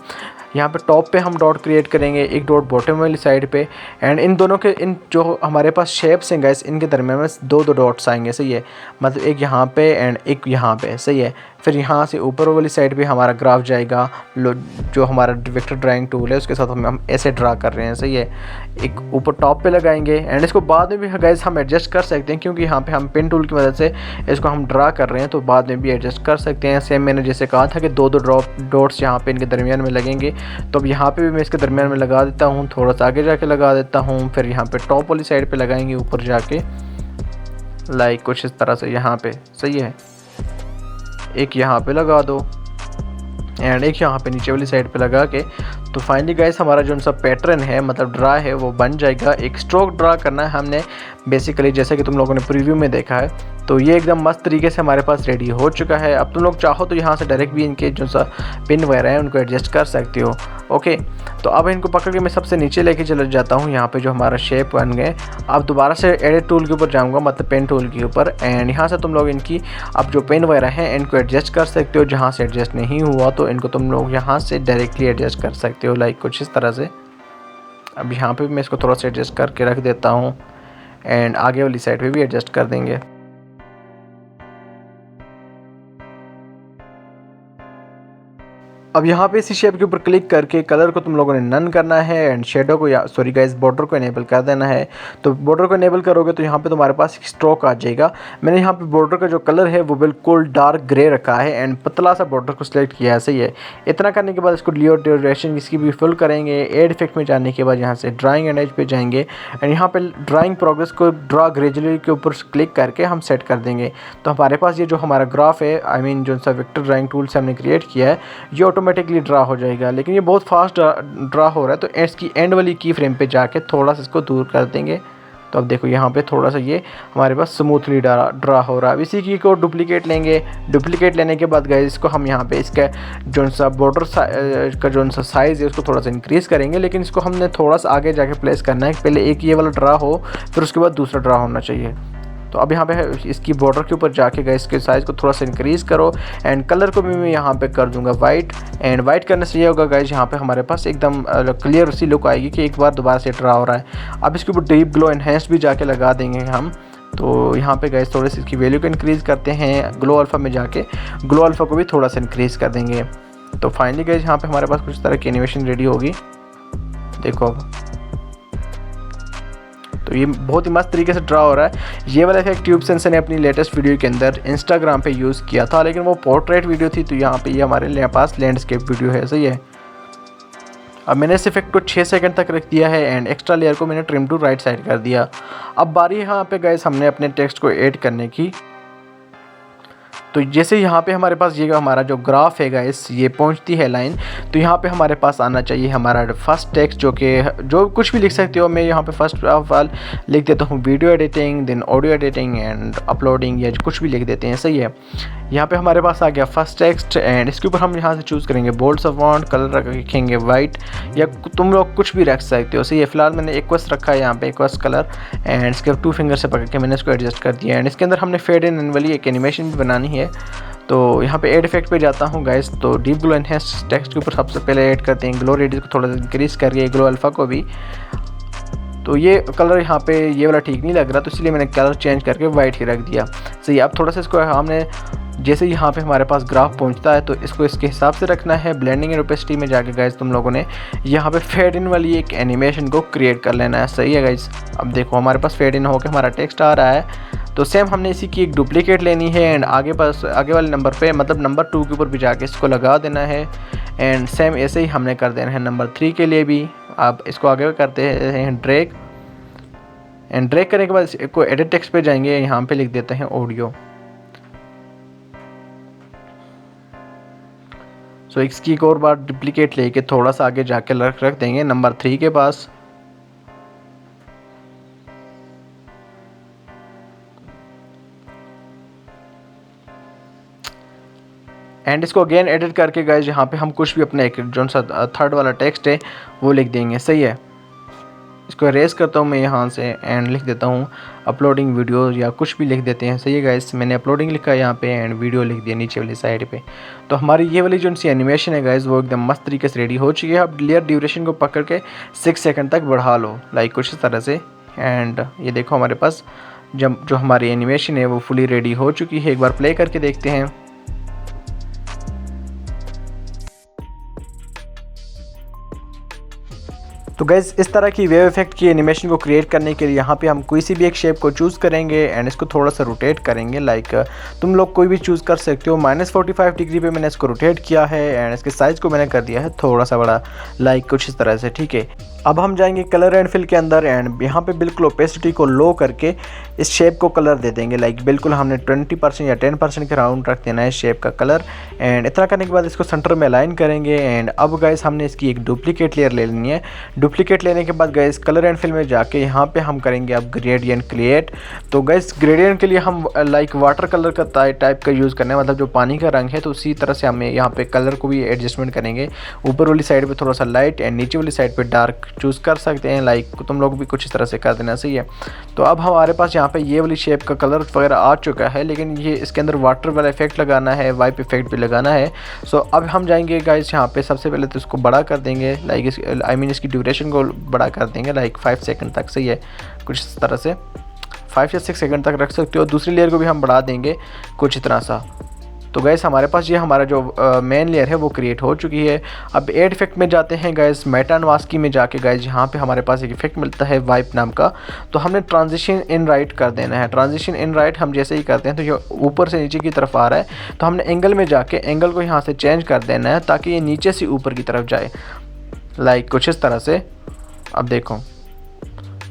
यहाँ पे टॉप पे हम डॉट क्रिएट करेंगे, एक डॉट बॉटम वाली साइड पे। एंड इन दोनों के इन जो हमारे पास शेप्स हैं गाइस, इनके दरमियान में 2 डॉट्स आएंगे, सही है। मतलब एक यहाँ पे एंड एक यहाँ पे, सही है। फिर यहाँ से ऊपर वाली साइड पे हमारा ग्राफ जाएगा, जो हमारा वेक्टर ड्राइंग टूल है उसके साथ हम ऐसे ड्रा कर रहे हैं, सही है। एक ऊपर टॉप पे लगाएंगे एंड इसको बाद में भी गाइस हम एडजस्ट कर सकते हैं, क्योंकि यहाँ पे हम पेन टूल की मदद से इसको हम ड्रा कर रहे हैं, तो बाद में भी एडजस्ट कर सकते हैं। सेम मैंने जैसे कहा था कि 2 डॉट्स यहाँ पे इनके दरमियान में लगेंगे, तो अब यहाँ पे भी मैं इसके दरमियान में लगा देता हूँ, थोड़ा सा आगे जाके लगा देता हूँ। फिर यहाँ पे टॉप वाली साइड पे लगाएंगे ऊपर जाके, लाइक कुछ इस तरह से यहाँ पे, सही है। एक यहाँ पे लगा दो एंड एक यहाँ पे नीचे वाली साइड पे लगा के, तो फाइनली गाइस हमारा जो सा पैटर्न है, मतलब ड्रा है, वो बन जाएगा। एक स्ट्रोक ड्रा करना है हमने बेसिकली, जैसे कि तुम लोगों ने प्रीव्यू में देखा है। तो ये एकदम मस्त तरीके से हमारे पास रेडी हो चुका है। अब तुम लोग चाहो तो यहाँ से डायरेक्ट भी इनके जो सा पिन वगैरह है उनको एडजस्ट कर सकते हो, ओके। तो अब इनको पकड़ के मैं सबसे नीचे लेके चला जाता हूँ, यहाँ पे जो हमारा शेप बन गए। अब दोबारा से एडिट टूल के ऊपर जाऊँगा, मतलब पेन टूल के ऊपर, एंड यहाँ से तुम लोग इनकी अब जो पेन वगैरह हैं इनको एडजस्ट कर सकते हो। जहाँ से एडजस्ट नहीं हुआ तो इनको तुम लोग यहाँ से डायरेक्टली एडजस्ट कर सकते हो, लाइक कुछ इस तरह से। अब यहाँ पे भी मैं इसको थोड़ा सा एडजस्ट करके रख देता हूँ एंड आगे वाली साइड पे भी एडजस्ट कर देंगे। अब यहाँ पे इसी शेप के ऊपर क्लिक करके कलर को तुम लोगों ने नन करना है एंड शेडो को, या सॉरी गाइस, बॉर्डर को इनेबल कर देना है। तो बॉर्डर को इनेबल करोगे तो यहाँ पे तुम्हारे पास एक स्ट्रोक आ जाएगा। मैंने यहाँ पे बॉर्डर का जो कलर है वो बिल्कुल डार्क ग्रे रखा है एंड पतला सा बॉर्डर को सिलेक्ट किया है, सही है। इतना करने के बाद इसको लियो ड्यूरेशन इसकी भी फुल करेंगे। एड इफेक्ट में जाने के बाद यहाँ से ड्राइंग एंड एज पे जाएंगे एंड यहाँ पे ड्राइंग प्रोग्रेस को ड्रा ग्रेजुअली के ऊपर क्लिक करके हम सेट कर देंगे। तो हमारे पास ये जो हमारा ग्राफ है, आई मीन जो सा वेक्टर ड्राइंग टूल से हमने क्रिएट किया है, ये ऑटोमेटिकली ड्रा हो जाएगा। लेकिन ये बहुत फास्ट ड्रा हो रहा है, तो इसकी एंड वाली की फ्रेम पे जाके थोड़ा सा इसको दूर कर देंगे। तो अब देखो यहाँ पे थोड़ा सा ये हमारे पास स्मूथली ड्रा हो रहा है। अब इसी की को डुप्लीकेट लेंगे। डुप्लीकेट लेने के बाद गाइस इसको हम यहाँ पे इसका जो सा बॉर्डर का जो सा साइज़ है उसको थोड़ा सा इंक्रीज़ करेंगे, लेकिन इसको हमने थोड़ा सा आगे जाके प्लेस करना है। पहले एक ये वाला ड्रा हो, फिर उसके बाद दूसरा ड्रा होना चाहिए। तो अब यहाँ पे इसकी बॉर्डर के ऊपर जाके गाइस इसके साइज़ को थोड़ा सा इंक्रीज़ करो एंड कलर को भी मैं यहाँ पे कर दूंगा वाइट। एंड वाइट करने से ये होगा गाइस, यहाँ पे हमारे पास एकदम क्लियर सी लुक आएगी कि एक बार दोबारा से ड्रा हो रहा है। अब इसके ऊपर डीप ग्लो एनहेंस भी जाके लगा देंगे हम। तो यहाँ पे गाइस थोड़े से इसकी वैल्यू को इंक्रीज़ करते हैं। ग्लो अल्फ़ा में जाके ग्लो अल्फ़ा को भी थोड़ा सा इंक्रीज़ कर देंगे। तो फाइनली गाइस यहाँ पे हमारे पास कुछ तरह की एनिमेशन रेडी होगी, देखो अब। तो ये बहुत ही मस्त तरीके से ड्रा हो रहा है। ये वाला इफेक्ट ट्यूब सेंसर ने अपनी लेटेस्ट वीडियो के अंदर इंस्टाग्राम पे यूज़ किया था, लेकिन वो पोर्ट्रेट वीडियो थी, तो यहाँ पे ये हमारे पास लैंडस्केप वीडियो है, सही है। अब मैंने इस इफेक्ट को 6 सेकंड तक रख दिया है एंड एक्स्ट्रा लेयर को मैंने ट्रिम टू राइट साइड कर दिया। अब बारी यहाँ पे गाइस हमने अपने टेक्स्ट को ऐड करने की। तो जैसे यहाँ पे हमारे पास ये हमारा जो ग्राफ है गाइस, ये पहुँचती है लाइन, तो यहाँ पे हमारे पास आना चाहिए हमारा फर्स्ट टेक्स्ट, जो कुछ भी लिख सकते हो। मैं यहाँ पे फर्स्ट ऑफ ऑल लिख देता हूँ video editing, then audio editing and uploading, या कुछ भी लिख देते हैं, सही है। यहाँ पे हमारे पास आ गया फर्स्ट टेक्स्ट एंड इसके ऊपर हम यहाँ से चूज़ करेंगे बोल्ड सा फॉन्ट, कलर रखेंगे वाइट, या तुम लोग कुछ भी रख सकते हो, सही है। फिलहाल मैंने एक्वस रखा है यहाँ पे, एक्वस कलर, एंड इसके 2 फिंगर से पकड़ के मैंने इसको एडजस्ट कर दिया। एंड इसके अंदर हमने फेड इन वाली एक एनिमेशन भी बनानी है। तो यहाँ पे एड इफेक्ट पे जाता हूँ गाइस। तो डीप ग्लो एनहेंस टेक्स्ट के ऊपर सबसे पहले ऐड करते हैं ग्लो रेडियस को थोड़ा सा इंक्रीज़ करके, ग्लो अल्फ़ा को भी। तो ये कलर यहाँ पे ये वाला ठीक नहीं लग रहा, तो इसलिए मैंने कलर चेंज करके वाइट ही रख दिया, सही। अब थोड़ा सा इसको हमने जैसे यहाँ पे हमारे पास ग्राफ पहुँचता है तो इसको इसके हिसाब से रखना है। ब्लेंडिंग एंड ओपेसिटी में जाके गाइस तुम लोगों ने यहाँ पे फेड इन वाली एक एनिमेशन को क्रिएट कर लेना है, सही है गाइस। अब देखो हमारे पास फेड इन होकर हमारा टेक्स्ट आ रहा है। तो सेम हमने इसी की एक डुप्लीकेट लेनी है एंड आगे वाले नंबर पे, मतलब नंबर 2 के ऊपर भी जाके इसको लगा देना है। एंड सेम ऐसे ही हमने कर देना है नंबर 3 के लिए भी। अब इसको आगे करते हैं ड्रैग एंड ड्रैग करने के बाद इसको एडिट टेक्स्ट पे जाएंगे, यहाँ पे लिख देते हैं ऑडियो। सो इसकी एक और बार डुप्लीकेट लेके थोड़ा सा आगे जाके रख देंगे नंबर 3 के पास। एंड इसको अगेन एडिट करके गाइज यहाँ पे हम कुछ भी अपने एक जो सा थर्ड वाला टेक्स्ट है वो लिख देंगे। सही है, इसको रेस करता हूँ मैं यहाँ से एंड लिख देता हूँ अपलोडिंग वीडियो या कुछ भी लिख देते हैं। सही है गाइस, मैंने अपलोडिंग लिखा है यहाँ पे एंड वीडियो लिख दिया नीचे वाली साइड पे। तो हमारी ये वाली जो सी एनिमेशन है गाइस वो एकदम मस्त तरीके से रेडी हो चुकी है। अब लेयर ड्यूरेशन को पकड़ के 6 सेकंड तक बढ़ा लो, लाइक कुछ इस तरह से। एंड ये देखो हमारे पास जब जो हमारी एनिमेशन है वो फुली रेडी हो चुकी है। एक बार प्ले करके देखते हैं। तो गाइज़ इस तरह की वेव इफेक्ट की एनिमेशन को क्रिएट करने के लिए यहाँ पे हम कोई सी भी एक शेप को चूज़ करेंगे एंड इसको थोड़ा सा रोटेट करेंगे। लाइक तुम लोग कोई भी चूज़ कर सकते हो। -45 डिग्री पे मैंने इसको रोटेट किया है एंड इसके साइज़ को मैंने कर दिया है थोड़ा सा बड़ा, लाइक कुछ इस तरह से। ठीक है, अब हम जाएंगे कलर एंड फिल के अंदर एंड यहाँ पे बिल्कुल ओपेसिटी को लो करके इस शेप को कलर दे देंगे। लाइक बिल्कुल हमने 20% या 10% के राउंड रख देना है शेप का कलर। एंड इतना करने के बाद इसको सेंटर में अलाइन करेंगे। एंड अब गाइस हमने इसकी एक डुप्लीकेट लेयर ले लेनी है। डुप्लीकेट लेने के बाद गाइस कलर एंड फिल में जाके यहाँ पे हम करेंगे अब ग्रेडियंट क्रिएट। तो गाइस ग्रेडियंट के लिए हम लाइक वाटर कलर का टाइप का यूज़ करना है, मतलब जो पानी का रंग है। तो उसी तरह से हमें यहाँ पे कलर को भी एडजस्टमेंट करेंगे। ऊपर वाली साइड पे थोड़ा सा लाइट एंड नीचे वाली साइड पे डार्क चूज़ कर सकते हैं। लाइक तुम लोग भी कुछ इस तरह से कर देना। सही है, तो अब हमारे पास यहाँ पे ये वाली शेप का कलर वगैरह आ चुका है, लेकिन ये इसके अंदर वाटर वाला इफेक्ट लगाना है, वाइप इफेक्ट भी लगाना है। सो अब हम जाएंगे गाइस यहाँ पे सबसे पहले तो इसको बड़ा कर देंगे। लाइक इसकी ड्यूरेशन को बड़ा कर देंगे लाइक 5 सेकंड तक। सही है, कुछ इस तरह से 5 या 6 सेकंड तक रख सकते हो। दूसरी लेयर को भी हम बढ़ा देंगे कुछ इतना सा। तो गैस हमारे पास ये हमारा जो मेन लेयर है वो क्रिएट हो चुकी है। अब एड इफेक्ट में जाते हैं गैस, मेटा एंड मास्की में जाके गैस यहाँ पे हमारे पास एक इफेक्ट मिलता है वाइप नाम का। तो हमने ट्रांजिशन इन राइट कर देना है। ट्रांजिशन इन राइट हम जैसे ही करते हैं तो ये ऊपर से नीचे की तरफ आ रहा है। तो हमने एंगल में जाके एंगल को यहाँ से चेंज कर देना है ताकि ये नीचे से ऊपर की तरफ जाए, लाइक कुछ इस तरह से। अब देखो,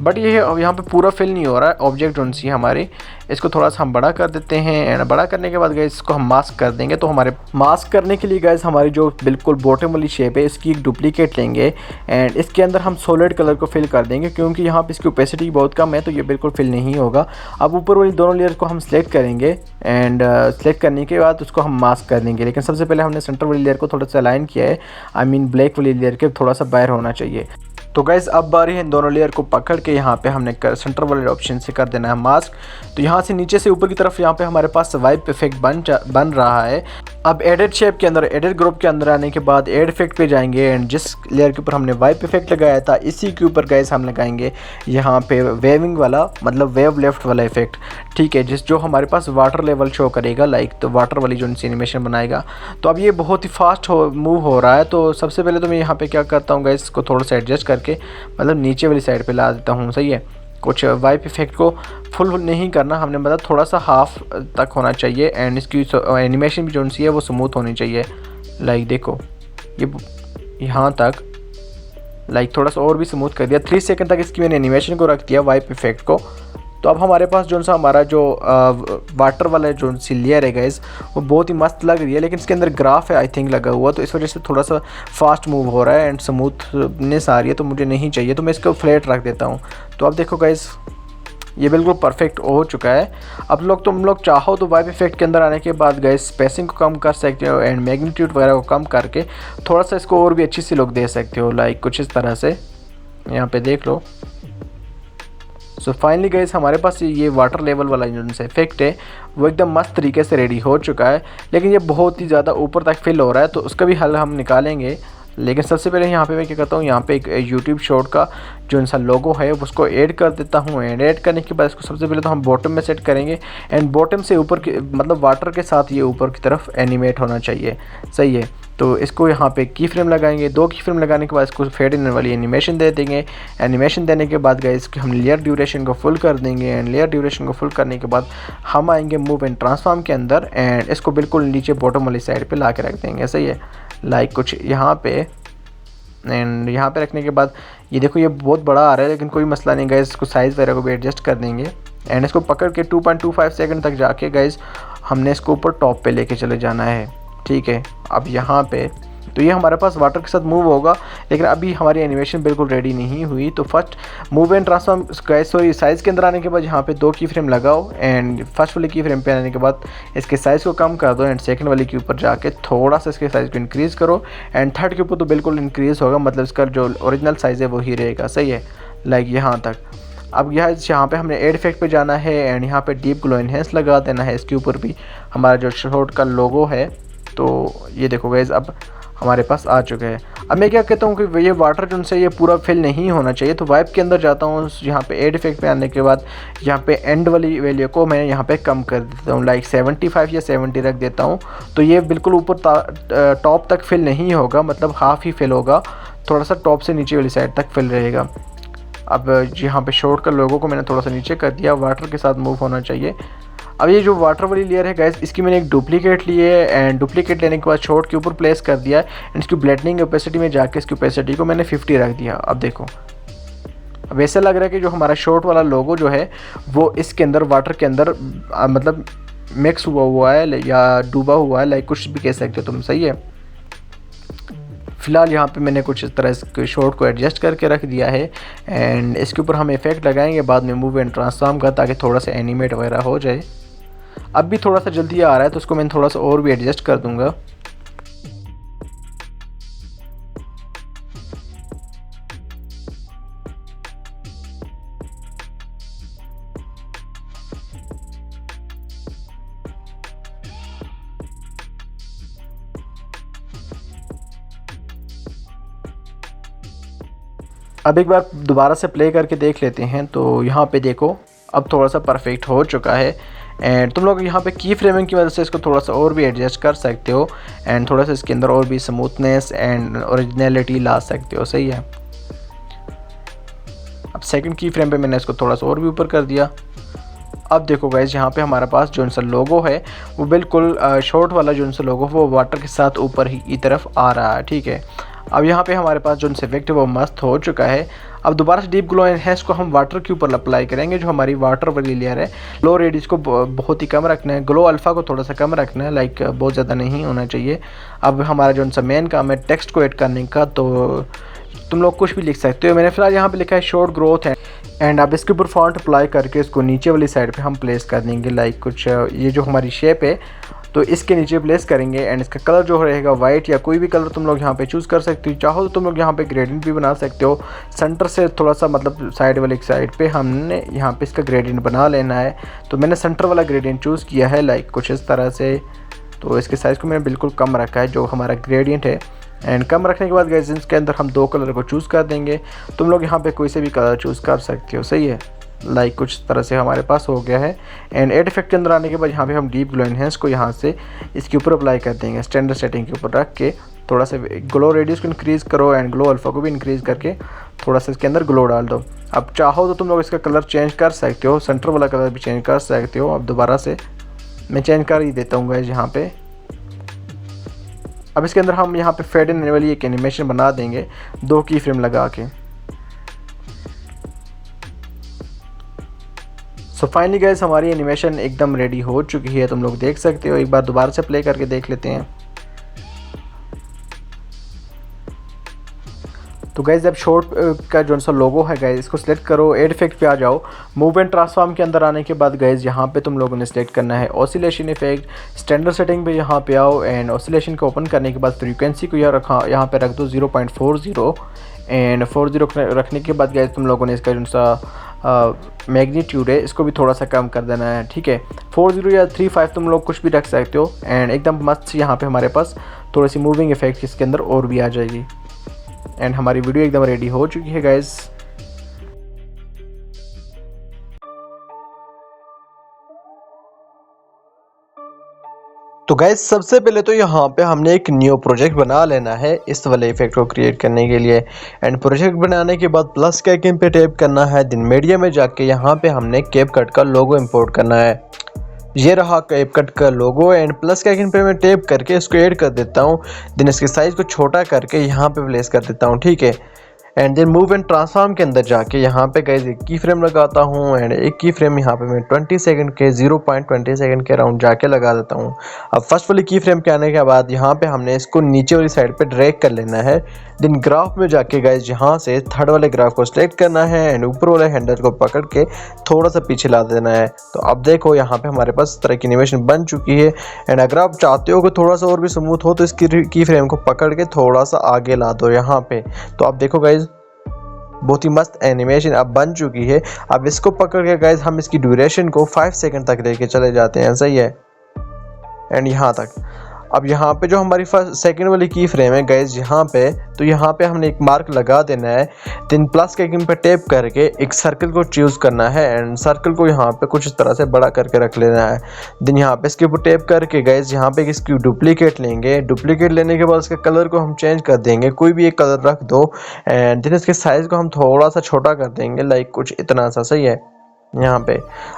बट ये यहाँ पे पूरा फिल नहीं हो रहा है ऑब्जेक्ट जो सी हमारी। इसको थोड़ा सा हम बड़ा कर देते हैं एंड बड़ा करने के बाद गैस इसको हम मास्क कर देंगे। तो हमारे मास्क करने के लिए गैस हमारी जो बिल्कुल बॉटम वाली शेप है इसकी एक डुप्लीकेट लेंगे एंड इसके अंदर हम सॉलिड कलर को फिल कर देंगे, क्योंकि यहाँ पे इसकी ओपेसिटी बहुत कम है तो ये बिल्कुल फिल नहीं होगा। अब ऊपर वाली दोनों लेयर को हम सिलेक्ट करेंगे एंड सिलेक्ट करने के बाद उसको हम मास्क कर देंगे। लेकिन सबसे पहले हमने सेंटर वाली लेयर को थोड़ा सा अलाइन किया है, आई मीन ब्लैक वाली लेयर के थोड़ा सा बाहर होना चाहिए। तो गाइस अब बारी है इन दोनों लेयर को पकड़ के यहाँ पे हमने सेंटर वाले ऑप्शन से कर देना है मास्क। तो यहाँ से नीचे से ऊपर की तरफ यहाँ पे हमारे पास वाइप इफेक्ट बन रहा है। अब एडिट शेप के अंदर, एडिट ग्रुप के अंदर आने के बाद एड इफेक्ट पे जाएंगे एंड जिस लेयर के ऊपर हमने वाइप इफेक्ट लगाया था इसी के ऊपर गाइस हम लगाएंगे यहाँ पे वेविंग वाला, मतलब वेव लेफ्ट वाला इफेक्ट। ठीक है, जो हमारे पास वाटर लेवल शो करेगा, लाइक तो वाटर वाली जो एनिमेशन बनाएगा। तो अब ये बहुत ही फास्ट मूव हो रहा है। तो सबसे पहले तो मैं यहाँ पे क्या करता हूँ गाइस, इसको थोड़ा सा एडजस्ट करके मतलब नीचे वाली साइड पे ला देता हूँ। सही है, कुछ वाइप इफेक्ट को फुल नहीं करना हमने, मतलब थोड़ा सा हाफ तक होना चाहिए एंड इसकी एनिमेशन भी जो सी है वो स्मूथ होनी चाहिए। लाइक देखो ये यहाँ तक, लाइक थोड़ा सा और भी स्मूथ कर दिया। 3 सेकंड तक इसकी मैंने एनिमेशन को रख दिया वाइप इफेक्ट को। तो अब हमारे पास जो सा हमारा जो वाटर वाला जो सी लेयर है गाइस वो बहुत ही मस्त लग रही है, लेकिन इसके अंदर ग्राफ है आई थिंक लगा हुआ, तो इस वजह से थोड़ा सा फास्ट मूव हो रहा है एंड स्मूथनेस आ रही है, तो मुझे नहीं चाहिए। तो मैं इसको फ्लैट रख देता हूँ। तो अब देखो गाइस ये बिल्कुल परफेक्ट हो चुका है। अब तुम लोग चाहो तो वाइप इफेक्ट के अंदर आने के बाद गाइस स्पेसिंग को कम कर सकते हो एंड मैग्नीट्यूड वगैरह को कम करके थोड़ा सा इसको और भी अच्छी सी लुक दे सकते हो, लाइक कुछ इस तरह से। यहाँ पे देख लो। सो फाइनली गाइस हमारे पास ये वाटर लेवल वाला जो इफेक्ट है वो एकदम मस्त तरीके से रेडी हो चुका है, लेकिन ये बहुत ही ज़्यादा ऊपर तक फिल हो रहा है, तो उसका भी हल हम निकालेंगे। लेकिन सबसे पहले यहाँ पे मैं क्या करता हूँ, यहाँ पे एक यूट्यूब शॉर्ट का जो इंसा लोगो है उसको ऐड कर देता हूँ एंड ऐड करने के बाद इसको सबसे पहले तो हम बॉटम में सेट करेंगे एंड बॉटम से ऊपर की, मतलब वाटर के साथ ये ऊपर की तरफ एनिमेट होना चाहिए। सही है, तो इसको यहाँ पे की फ्रेम लगाएंगे। 2 की फ्रेम लगाने के बाद इसको फेड इन वाली एनिमेशन दे देंगे। एनिमेशन देने के बाद गाइस हम लेयर ड्यूरेशन को फुल कर देंगे एंड लेयर ड्यूरेशन को फुल करने के बाद हम आएंगे मूव एंड ट्रांसफॉर्म के अंदर एंड इसको बिल्कुल नीचे बॉटम वाली साइड पे ला के रख देंगे। सही है, लाइक कुछ यहाँ पे एंड यहाँ पे रखने के बाद ये देखो ये बहुत बड़ा आ रहा है, लेकिन कोई मसला नहीं गाइस, इसको साइज़ वगैरह को भी एडजस्ट कर देंगे। एंड इसको पकड़ के 2.25 सेकंड तक जाके गाइस हमने इसको ऊपर टॉप पे लेके चले जाना है, ठीक है। अब यहाँ पे तो ये हमारे पास वाटर के साथ मूव होगा, लेकिन अभी हमारी एनिमेशन बिल्कुल रेडी नहीं हुई। तो first move and transform guys sorry size के अंदर आने के बाद यहाँ पे 2 की फ्रेम लगाओ एंड फर्स्ट वाली की फ्रेम पे आने के बाद इसके साइज़ को कम कर दो एंड सेकंड वाली के ऊपर जाके थोड़ा सा इसके साइज़ को इंक्रीज़ करो एंड थर्ड के ऊपर तो बिल्कुल इंक्रीज़ होगा, मतलब इसका जो ओरिजिनल साइज़ है वही रहेगा, सही है, लाइक यहाँ तक। अब यहाँ पे हमने एड इफेक्ट पे जाना है एंड यहाँ पे डीप ग्लो एनहेंस लगा देना है। इसके ऊपर भी हमारा जो शॉर्ट का लोगो है, तो ये देखो गाइस अब हमारे पास आ चुका है। अब मैं क्या कहता हूँ कि ये वाटर जो उनसे ये पूरा फिल नहीं होना चाहिए, तो वाइप के अंदर जाता हूँ, यहाँ पे एड इफेक्ट पे आने के बाद यहाँ पे एंड वाली वैल्यू को मैं यहाँ पे कम कर देता हूँ, लाइक 75 या 70 रख देता हूँ। तो ये बिल्कुल ऊपर टॉप तक फिल नहीं होगा, मतलब हाफ़ ही फिल होगा, थोड़ा सा टॉप से नीचे वाली साइड तक फिल रहेगा। अब यहाँ पे शॉर्ट का लोगो को मैंने थोड़ा सा नीचे कर दिया, वाटर के साथ मूव होना चाहिए। अब ये जो वाटर वाली लेयर है गाइस, इसकी मैंने एक डुप्लीकेट ली है एंड डुप्लीकेट लेने के बाद शॉर्ट के ऊपर प्लेस कर दिया एंड इसकी ब्लेंडिंग ओपेसिटी में जाके इसकी ओपेसिटी को मैंने 50 रख दिया। अब देखो अब ऐसा लग रहा है कि जो हमारा शॉर्ट वाला लोगो जो है वो इसके अंदर वाटर के अंदर मतलब मिक्स हुआ है या डूबा हुआ है, लाइक कुछ भी कह सकते हो तुम, सही है। फ़िलहाल यहाँ पे मैंने कुछ इस तरह इसके शॉर्ट को एडजस्ट करके रख दिया है एंड इसके ऊपर हम इफेक्ट लगाएंगे बाद में मूव एंड ट्रांसफॉर्म का, ताकि थोड़ा सा एनिमेट वगैरह हो जाए। अब भी थोड़ा सा जल्दी आ रहा है तो उसको मैं थोड़ा सा और भी एडजस्ट कर दूंगा। अब एक बार दोबारा से प्ले करके देख लेते हैं। तो यहाँ पे देखो अब थोड़ा सा परफेक्ट हो चुका है एंड तुम लोग यहाँ पे की फ्रेमिंग की वजह से इसको थोड़ा सा और भी एडजस्ट कर सकते हो एंड थोड़ा सा इसके अंदर और भी स्मूथनेस एंड ओरिजिनलिटी ला सकते हो, सही है। अब सेकंड की फ्रेम पे मैंने इसको थोड़ा सा और भी ऊपर कर दिया। अब देखो गाइस यहाँ पे हमारे पास जो सा लोगो है वो बिल्कुल शॉर्ट वाला जो सा लोगो वो वाटर के साथ ऊपर ही की तरफ आ रहा है, ठीक है। अब यहाँ पे हमारे पास जो इफेक्ट है वो मस्त हो चुका है। अब दोबारा से डीप ग्लो एनहेंस को हम वाटर के ऊपर अप्लाई करेंगे, जो हमारी वाटर वाली लेयर है। ग्लो रेडियस को बहुत ही कम रखना है, ग्लो अल्फ़ा को थोड़ा सा कम रखना है, लाइक बहुत ज़्यादा नहीं होना चाहिए। अब हमारा जो सा मेन काम है टेक्स्ट को ऐड करने का, तो तुम लोग कुछ भी लिख सकते हो। मैंने फिलहाल यहाँ पे लिखा है शॉर्ट ग्रोथ है एंड अब इसके ऊपर फॉन्ट अप्लाई करके इसको नीचे वाली साइड पे हम प्लेस कर देंगे, लाइक कुछ ये जो हमारी शेप है तो इसके नीचे प्लेस करेंगे एंड इसका कलर जो रहेगा वाइट या कोई भी कलर तुम लोग यहाँ पे चूज़ कर सकते हो। चाहो तो तुम लोग यहाँ पे ग्रेडियंट भी बना सकते हो, सेंटर से थोड़ा सा मतलब साइड वाली साइड पे हमने यहाँ पे इसका ग्रेडियंट बना लेना है। तो मैंने सेंटर वाला ग्रेडियंट चूज़ किया है, लाइक कुछ इस तरह से। तो इसके साइज़ को मैंने बिल्कुल कम रखा है जो हमारा ग्रेडियंट है एंड कम रखने के बाद गाइस इसके अंदर हम 2 कलर को चूज़ कर देंगे। तुम लोग यहाँ पे कोई से भी कलर चूज़ कर सकते हो, सही है। लाइक कुछ तरह से हमारे पास हो गया है एंड एड इफेक्ट के अंदर आने के बाद यहाँ पे हम डीप ग्लो एनहेंस को यहाँ से इसके ऊपर अप्लाई कर देंगे, स्टैंडर्ड सेटिंग के ऊपर रख के थोड़ा सा ग्लो रेडियस को इंक्रीज़ करो एंड ग्लो अल्फ़ा को भी इंक्रीज़ करके थोड़ा सा इसके अंदर ग्लो डाल दो। अब चाहो तो तुम लोग इसका कलर चेंज कर सकते हो, सेंटर वाला कलर भी चेंज कर सकते हो। अब दोबारा से मैं चेंज कर ही देता हूँ गाइस यहाँ पे। अब इसके अंदर हम यहाँ पे फेड इन वाली एक एनिमेशन बना देंगे 2 की फ्रेम लगा के। सो फाइनली गाइस हमारी एनिमेशन एकदम रेडी हो चुकी है, तुम लोग देख सकते हो। एक बार दोबारा से प्ले करके देख लेते हैं। तो गाइस अब शॉर्ट का जो सा लोगो है गाइस इसको सिलेक्ट करो, एड इफेक्ट पे आ जाओ, मूव एंड ट्रांसफॉर्म के अंदर आने के बाद गाइस यहाँ पे तुम लोगों ने सिलेक्ट करना है ऑसिलेशन इफेक्ट, स्टैंडर्ड सेटिंग पे यहाँ पे आओ एंड ऑसिलेशन को ओपन करने के बाद फ्रीक्वेंसी को यहाँ पे रख दो 0.40 एंड 40 रखने के बाद गाइस तुम लोगों ने इसका जो सा मैग्नीट्यूड है इसको भी थोड़ा सा कम कर देना है, ठीक है। 40 या 35 तुम लोग कुछ भी रख सकते हो एंड एकदम मस्त यहाँ पे हमारे पास थोड़ी सी मूविंग इफेक्ट इसके अंदर और भी आ जाएगी एंड हमारी वीडियो एकदम रेडी हो चुकी है गाइस। तो गाइस सबसे पहले तो यहाँ पे हमने एक न्यू प्रोजेक्ट बना लेना है इस वाले इफेक्ट को क्रिएट करने के लिए एंड प्रोजेक्ट बनाने के बाद प्लस के आइकन पे टैप करना है, देन मीडिया में जाके यहाँ पे हमने कैपकट का लोगो इंपोर्ट करना है। ये रहा कैपकट का लोगो एंड प्लस के आइकन पे मैं टैप करके इसको ऐड कर देता हूँ। देन इसके साइज़ को छोटा करके यहाँ पे प्लेस कर देता हूँ, ठीक है। And then move and transform के अंदर जाके यहाँ पे गाइस एक की फ्रेम लगाता हूँ एंड एक की फ्रेम यहाँ पे मैं 20 सेकंड के 0.20 सेकंड के अराउंड जाके लगा देता हूँ। अब फर्स्ट वाली की फ्रेम के आने के बाद यहाँ पे हमने इसको नीचे वाली साइड पे ड्रैग कर लेना है। देन ग्राफ में जाके गाइस यहाँ से थर्ड वाले ग्राफ को सिलेक्ट करना है एंड ऊपर वाले हैंडल को पकड़ के थोड़ा सा पीछे ला देना है। तो अब देखो यहाँ पे हमारे पास इस तरह की एनिमेशन बन चुकी है। एंड अगर आप चाहते हो कि थोड़ा सा और भी स्मूथ हो तो इसकी की फ्रेम को पकड़ के थोड़ा सा आगे ला दो यहाँ पे। तो अब देखो गाइज बहुत ही मस्त एनिमेशन अब बन चुकी है। अब इसको पकड़ के गाइज हम इसकी ड्यूरेशन को 5 सेकंड तक लेके चले जाते हैं, सही है। एंड यहाँ तक अब यहाँ पे जो हमारी फर्स्ट सेकंड वाली की फ्रेम है गाइज यहाँ पे, तो यहाँ पे हमने एक मार्क लगा देना है। देन प्लस के आइकन पे टैप करके एक सर्कल को चूज़ करना है एंड सर्कल को यहाँ पे कुछ इस तरह से बड़ा करके रख लेना है। देन यहाँ पे इसके ऊपर टैप करके गाइज यहाँ पे इसकी डुप्लीकेट लेंगे। डुप्लीकेट लेने के बाद इसके कलर को हम चेंज कर देंगे, कोई भी एक कलर रख दो। एंड देन इसके साइज़ को हम थोड़ा सा छोटा कर देंगे, लाइक कुछ इतना सा, सही है। यहाँ पे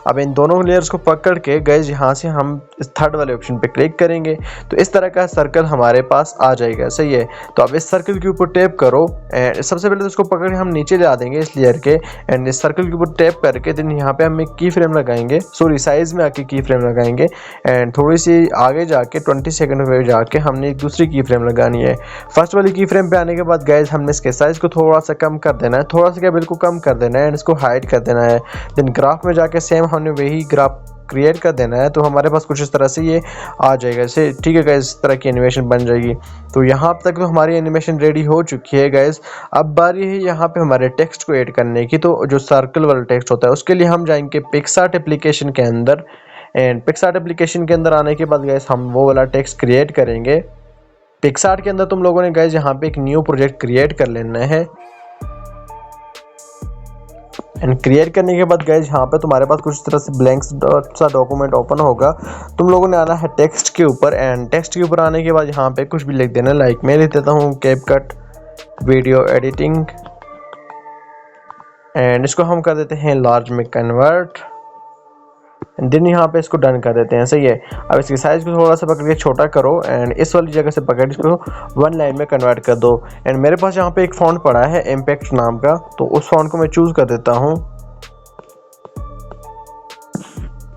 अब इन दोनों लेयर्स को पकड़ के गाइज यहाँ से हम इस थर्ड वाले ऑप्शन पे क्लिक करेंगे तो इस तरह का सर्कल हमारे पास आ जाएगा, सही है। तो अब इस सर्कल के ऊपर टैप करो एंड सबसे पहले तो इसको पकड़ के हम नीचे ला देंगे इस लेयर के एंड इस सर्कल के ऊपर टैप करके देन यहाँ पे हम एक की फ्रेम लगाएंगे, सॉरी साइज में आके की फ्रेम लगाएंगे एंड थोड़ी सी आगे जाके 20 सेकंड में जाके हमने एक दूसरी की फ्रेम लगानी है। फर्स्ट वाली की फ्रेम पे आने के बाद गाइज हमने इसके साइज को थोड़ा सा कम कर देना है, थोड़ा सा क्या बिल्कुल कम कर देना है एंड इसको हाइड कर देना है। देन ग्राफ में जाके सेम हमने वही ग्राफ क्रिएट कर देना है। तो हमारे पास कुछ इस तरह से ये आ जाएगा इसे, ठीक है गाइस, इस तरह की एनिमेशन बन जाएगी। तो यहाँ तक तो हमारी एनिमेशन रेडी हो चुकी है गाइस। अब बारी है यहाँ पे हमारे टेक्स्ट को ऐड करने की। तो जो सर्कल वाला टेक्स्ट होता है उसके लिए हम जाएंगे पिक्सआर्ट एप्लीकेशन के अंदर एंड पिक्सआर्ट एप्लीकेशन के अंदर आने के बाद गाइस हम वो वाला टेक्स्ट क्रिएट करेंगे। पिक्सआर्ट के अंदर तुम लोगों ने गाइस यहाँ पे एक न्यू प्रोजेक्ट क्रिएट कर लेना है एंड क्रिएट करने के बाद गाइज यहाँ पे तुम्हारे पास कुछ तरह से ब्लैंक सा डॉक्यूमेंट ओपन होगा। तुम लोगों ने आना है टेक्स्ट के ऊपर एंड टेक्स्ट के ऊपर आने के बाद यहाँ पे कुछ भी लिख देना, लाइक मैं लिख देता हूँ कैपकट वीडियो एडिटिंग एंड इसको हम कर देते हैं लार्ज में कन्वर्ट एंड देन यहाँ पे इसको डन कर देते हैं, सही है। अब इसकी साइज को थोड़ा सा पकड़ के छोटा करो एंड इस वाली जगह से पकड़ इसको 1 लाइन में कन्वर्ट कर दो। एंड मेरे पास यहाँ पे एक फॉन्ट पड़ा है इम्पैक्ट नाम का, तो उस फॉन्ट को मैं चूज कर देता हूँ,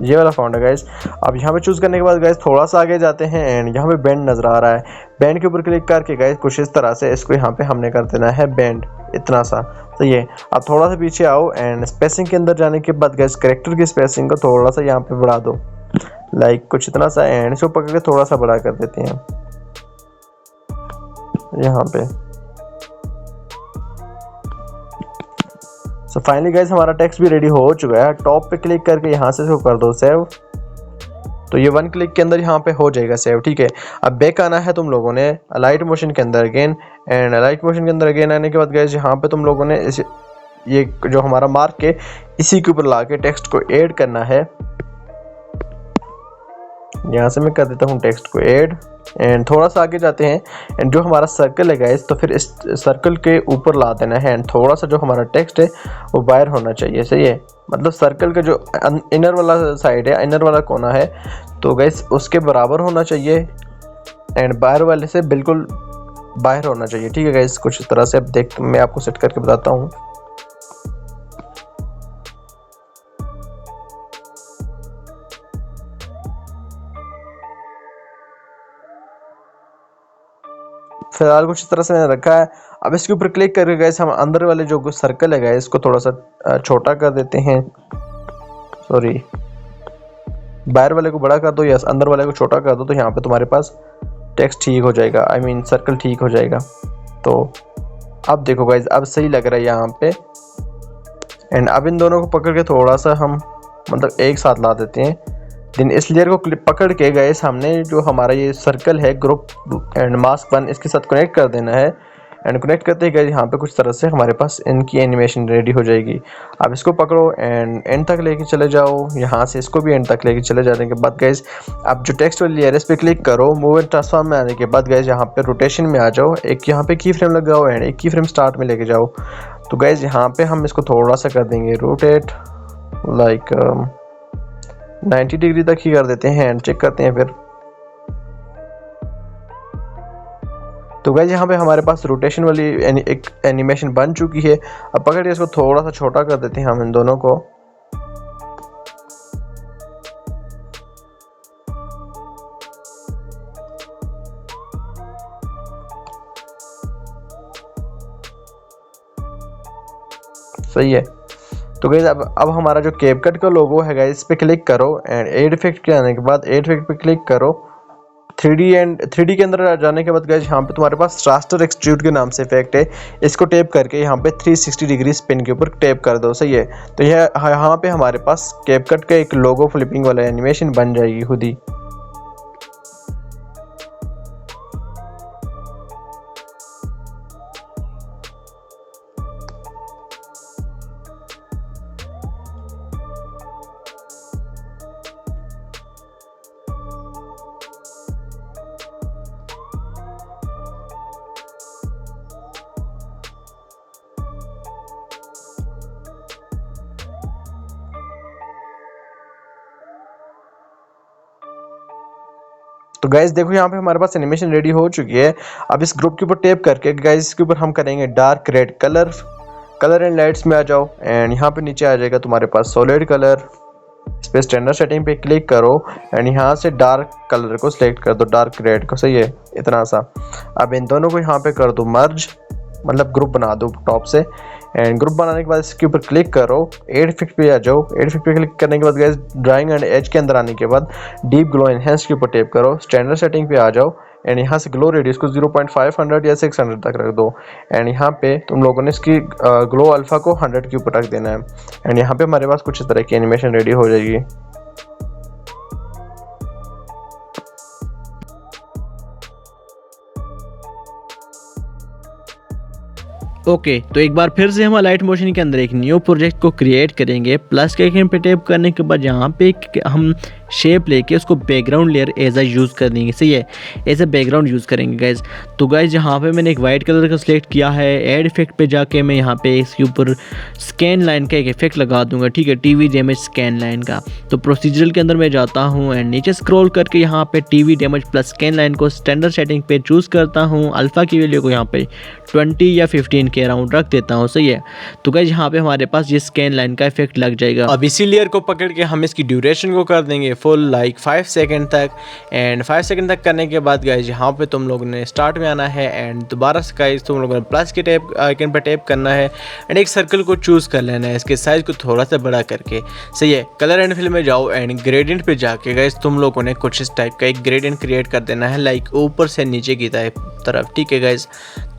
ये वाला फॉन्ट है गाइस। अब यहाँ पे चूज करने के बाद गाइस थोड़ा सा आगे जाते हैं एंड यहाँ पे बैंड नजर आ रहा है। बैंड के ऊपर क्लिक करके गाइस कुछ इस तरह से इसको यहाँ पे हमने कर देना है बैंड, इतना सा, तो ये। अब थोड़ा सा पीछे आओ एंड स्पेसिंग के अंदर जाने के बाद गाइस कैरेक्टर की स्पेसिंग को थोड़ा सा यहाँ पे बढ़ा दो, लाइक कुछ इतना सा एंड इसको पकड़ के थोड़ा सा बड़ा कर देते हैं यहाँ पे। सो फाइनली गाइस हमारा टेक्स्ट भी रेडी हो चुका है। टॉप पे क्लिक करके यहाँ से इसको कर दो सेव, तो ये 1 क्लिक के अंदर यहाँ पे हो जाएगा सेव, ठीक है। अब बैक आना है तुम लोगों ने अलाइट मोशन के अंदर अगेन एंड अलाइट मोशन के अंदर अगेन आने के बाद गाइस यहाँ पे तुम लोगों ने ये जो हमारा मार्क है इसी के ऊपर ला के टेक्स्ट को ऐड करना है। यहाँ से मैं कर देता हूँ टेक्स्ट को ऐड एंड थोड़ा सा आगे जाते हैं एंड जो हमारा सर्कल है गाइस तो फिर इस सर्कल के ऊपर ला देना है एंड थोड़ा सा जो हमारा टेक्स्ट है वो बाहर होना चाहिए, सही है। मतलब सर्कल का जो इनर वाला साइड है, इनर वाला कोना है, तो गाइस उसके बराबर होना चाहिए एंड बाहर वाले से बिल्कुल बाहर होना चाहिए, ठीक है गाइस। कुछ इस तरह से अब देख मैं आपको सेट करके बताता हूँ। फिलहाल कुछ इस तरह से मैंने रखा है। अब इसके ऊपर क्लिक करके गाइस हम अंदर वाले जो सर्कल है गाइस इसको थोड़ा सा छोटा कर देते हैं, सॉरी बाहर वाले को बड़ा कर दो या अंदर वाले को छोटा कर दो, तो यहाँ पे तुम्हारे पास टेक्स्ट ठीक हो जाएगा, आई मीन सर्कल ठीक हो जाएगा। तो अब देखो गाइस अब सही लग रहा है यहाँ पे एंड अब इन दोनों को पकड़ के थोड़ा सा हम मतलब एक साथ ला देते हैं। देन इस लेयर को पकड़ के गाइस हमने जो हमारा ये सर्कल है ग्रुप एंड मास्क 1 इसके साथ कनेक्ट कर देना है एंड कनेक्ट करते ही गाइस यहाँ पे कुछ तरह से हमारे पास इनकी एनिमेशन रेडी हो जाएगी। अब इसको पकड़ो एंड एंड तक लेके चले जाओ, यहाँ से इसको भी एंड तक लेके चले जाने के बाद गाइस अब जो टेक्स्ट वाली लेयर है इस पे क्लिक करो। मूव एंड ट्रांसफॉर्म में आने के बाद गाइस यहाँ पे रोटेशन में आ जाओ, एक यहाँ पे की फ्रेम लगाओ एंड एक की फ्रेम स्टार्ट में लेके जाओ। तो गाइस यहाँ पे हम इसको थोड़ा सा कर देंगे रोटेट, लाइक 90 डिग्री तक ही कर देते हैं एंड चेक करते हैं फिर। तो गाइस यहाँ पे हमारे पास रोटेशन वाली एक एनिमेशन बन चुकी है। अब पकड़ के इसको थोड़ा सा छोटा कर देते हैं हम इन दोनों को। सही है। तो गाइस अब हमारा जो कैपकट का लोगो है गाइस, इस पे क्लिक करो एंड एड इफेक्ट के आने के बाद एड इफेक्ट पे क्लिक करो। 3D के अंदर जाने के बाद गाइस यहाँ पे तुम्हारे पास रास्टर एक्सट्रूड के नाम से इफेक्ट है। इसको टैप करके यहाँ पे 360 डिग्री स्पिन के ऊपर टैप कर दो। सही है। तो यहाँ पे हमारे पास कैपकट का एक लोगो फ्लिपिंग वाला एनिमेशन बन जाएगी खुद ही। तो गाइस देखो यहाँ पे हमारे पास एनिमेशन रेडी हो चुकी है। अब इस ग्रुप के ऊपर टैप करके गाइस इसके ऊपर हम करेंगे dark red colour and lights में आ जाओ एंड यहाँ पे नीचे आ जाएगा तुम्हारे पास सॉलिड कलर। इस पे स्टैंडर्ड सेटिंग पे क्लिक करो एंड यहाँ से डार्क कलर को सिलेक्ट कर दो, डार्क रेड को। सही है, इतना सा। अब इन दोनों को यहाँ पे कर दो मर्ज, मतलब ग्रुप बना दो टॉप से। एंड ग्रुप बनाने के बाद इसके ऊपर क्लिक करो, एड इफेक्ट पे आ जाओ। एड इफेक्ट पे क्लिक करने के बाद गाइस ड्राइंग एंड एज के अंदर आने के बाद डीप ग्लो एनहेंस के ऊपर टैप करो, स्टैंडर्ड सेटिंग पे आ जाओ एंड यहाँ से ग्लो रेडियस को 0.500 या 600 तक रख दो। एंड यहाँ पे तुम लोगों ने इसकी ग्लो अल्फा को 100 के ऊपर रख देना है। एंड यहाँ पे हमारे पास कुछ इस तरह की एनिमेशन रेडी हो जाएगी। ओके तो एक बार फिर से हम लाइट मोशन के अंदर एक न्यू प्रोजेक्ट को क्रिएट करेंगे। प्लस के आइकन पे टैप करने के बाद यहाँ पे हम शेप लेके उसको background layer as a use कर देंगे। सही है, एज अ बैकग्राउंड यूज़ करेंगे गाइज। तो गाइज यहाँ पे मैंने एक वाइट कलर का सिलेक्ट किया है। एड इफेक्ट पे जाके मैं यहाँ पे इसके ऊपर स्कैन लाइन का एक इफेक्ट लगा दूंगा। ठीक है, टीवी डैमेज स्कैन लाइन का। तो प्रोसीजरल के अंदर मैं जाता हूँ एंड नीचे स्क्रॉल करके यहाँ पे TV damage plus scan line को स्टैंडर्ड सेटिंग पे चूज़ करता हूँ। अल्फा की वैल्यू को यहाँ पे 20 या 15 के अराउंड रख देता हूँ। सही है। तो गाइज यहाँ पे हमारे पास ये स्कैन लाइन का इफेक्ट लग जाएगा। अब इसी लेयर को पकड़ के हम इसकी ड्यूरेशन को कर देंगे फुल, लाइक 5 सेकंड तक। एंड 5 सेकंड तक करने के बाद गाइज यहाँ पे तुम लोगों ने स्टार्ट में आना है एंड दोबारा से गाइज तुम लोगों ने प्लस के टैप आइकन पर टैप करना है एंड एक सर्कल को चूज़ कर लेना है, इसके साइज को थोड़ा सा बड़ा करके। सही है। कलर एंड फिल में जाओ एंड ग्रेडियंट पे जाके गाइज तुम लोगों ने कुछ इस टाइप का एक ग्रेडियंट क्रिएट कर देना है, लाइक ऊपर से नीचे की तरफ। ठीक है गाइज।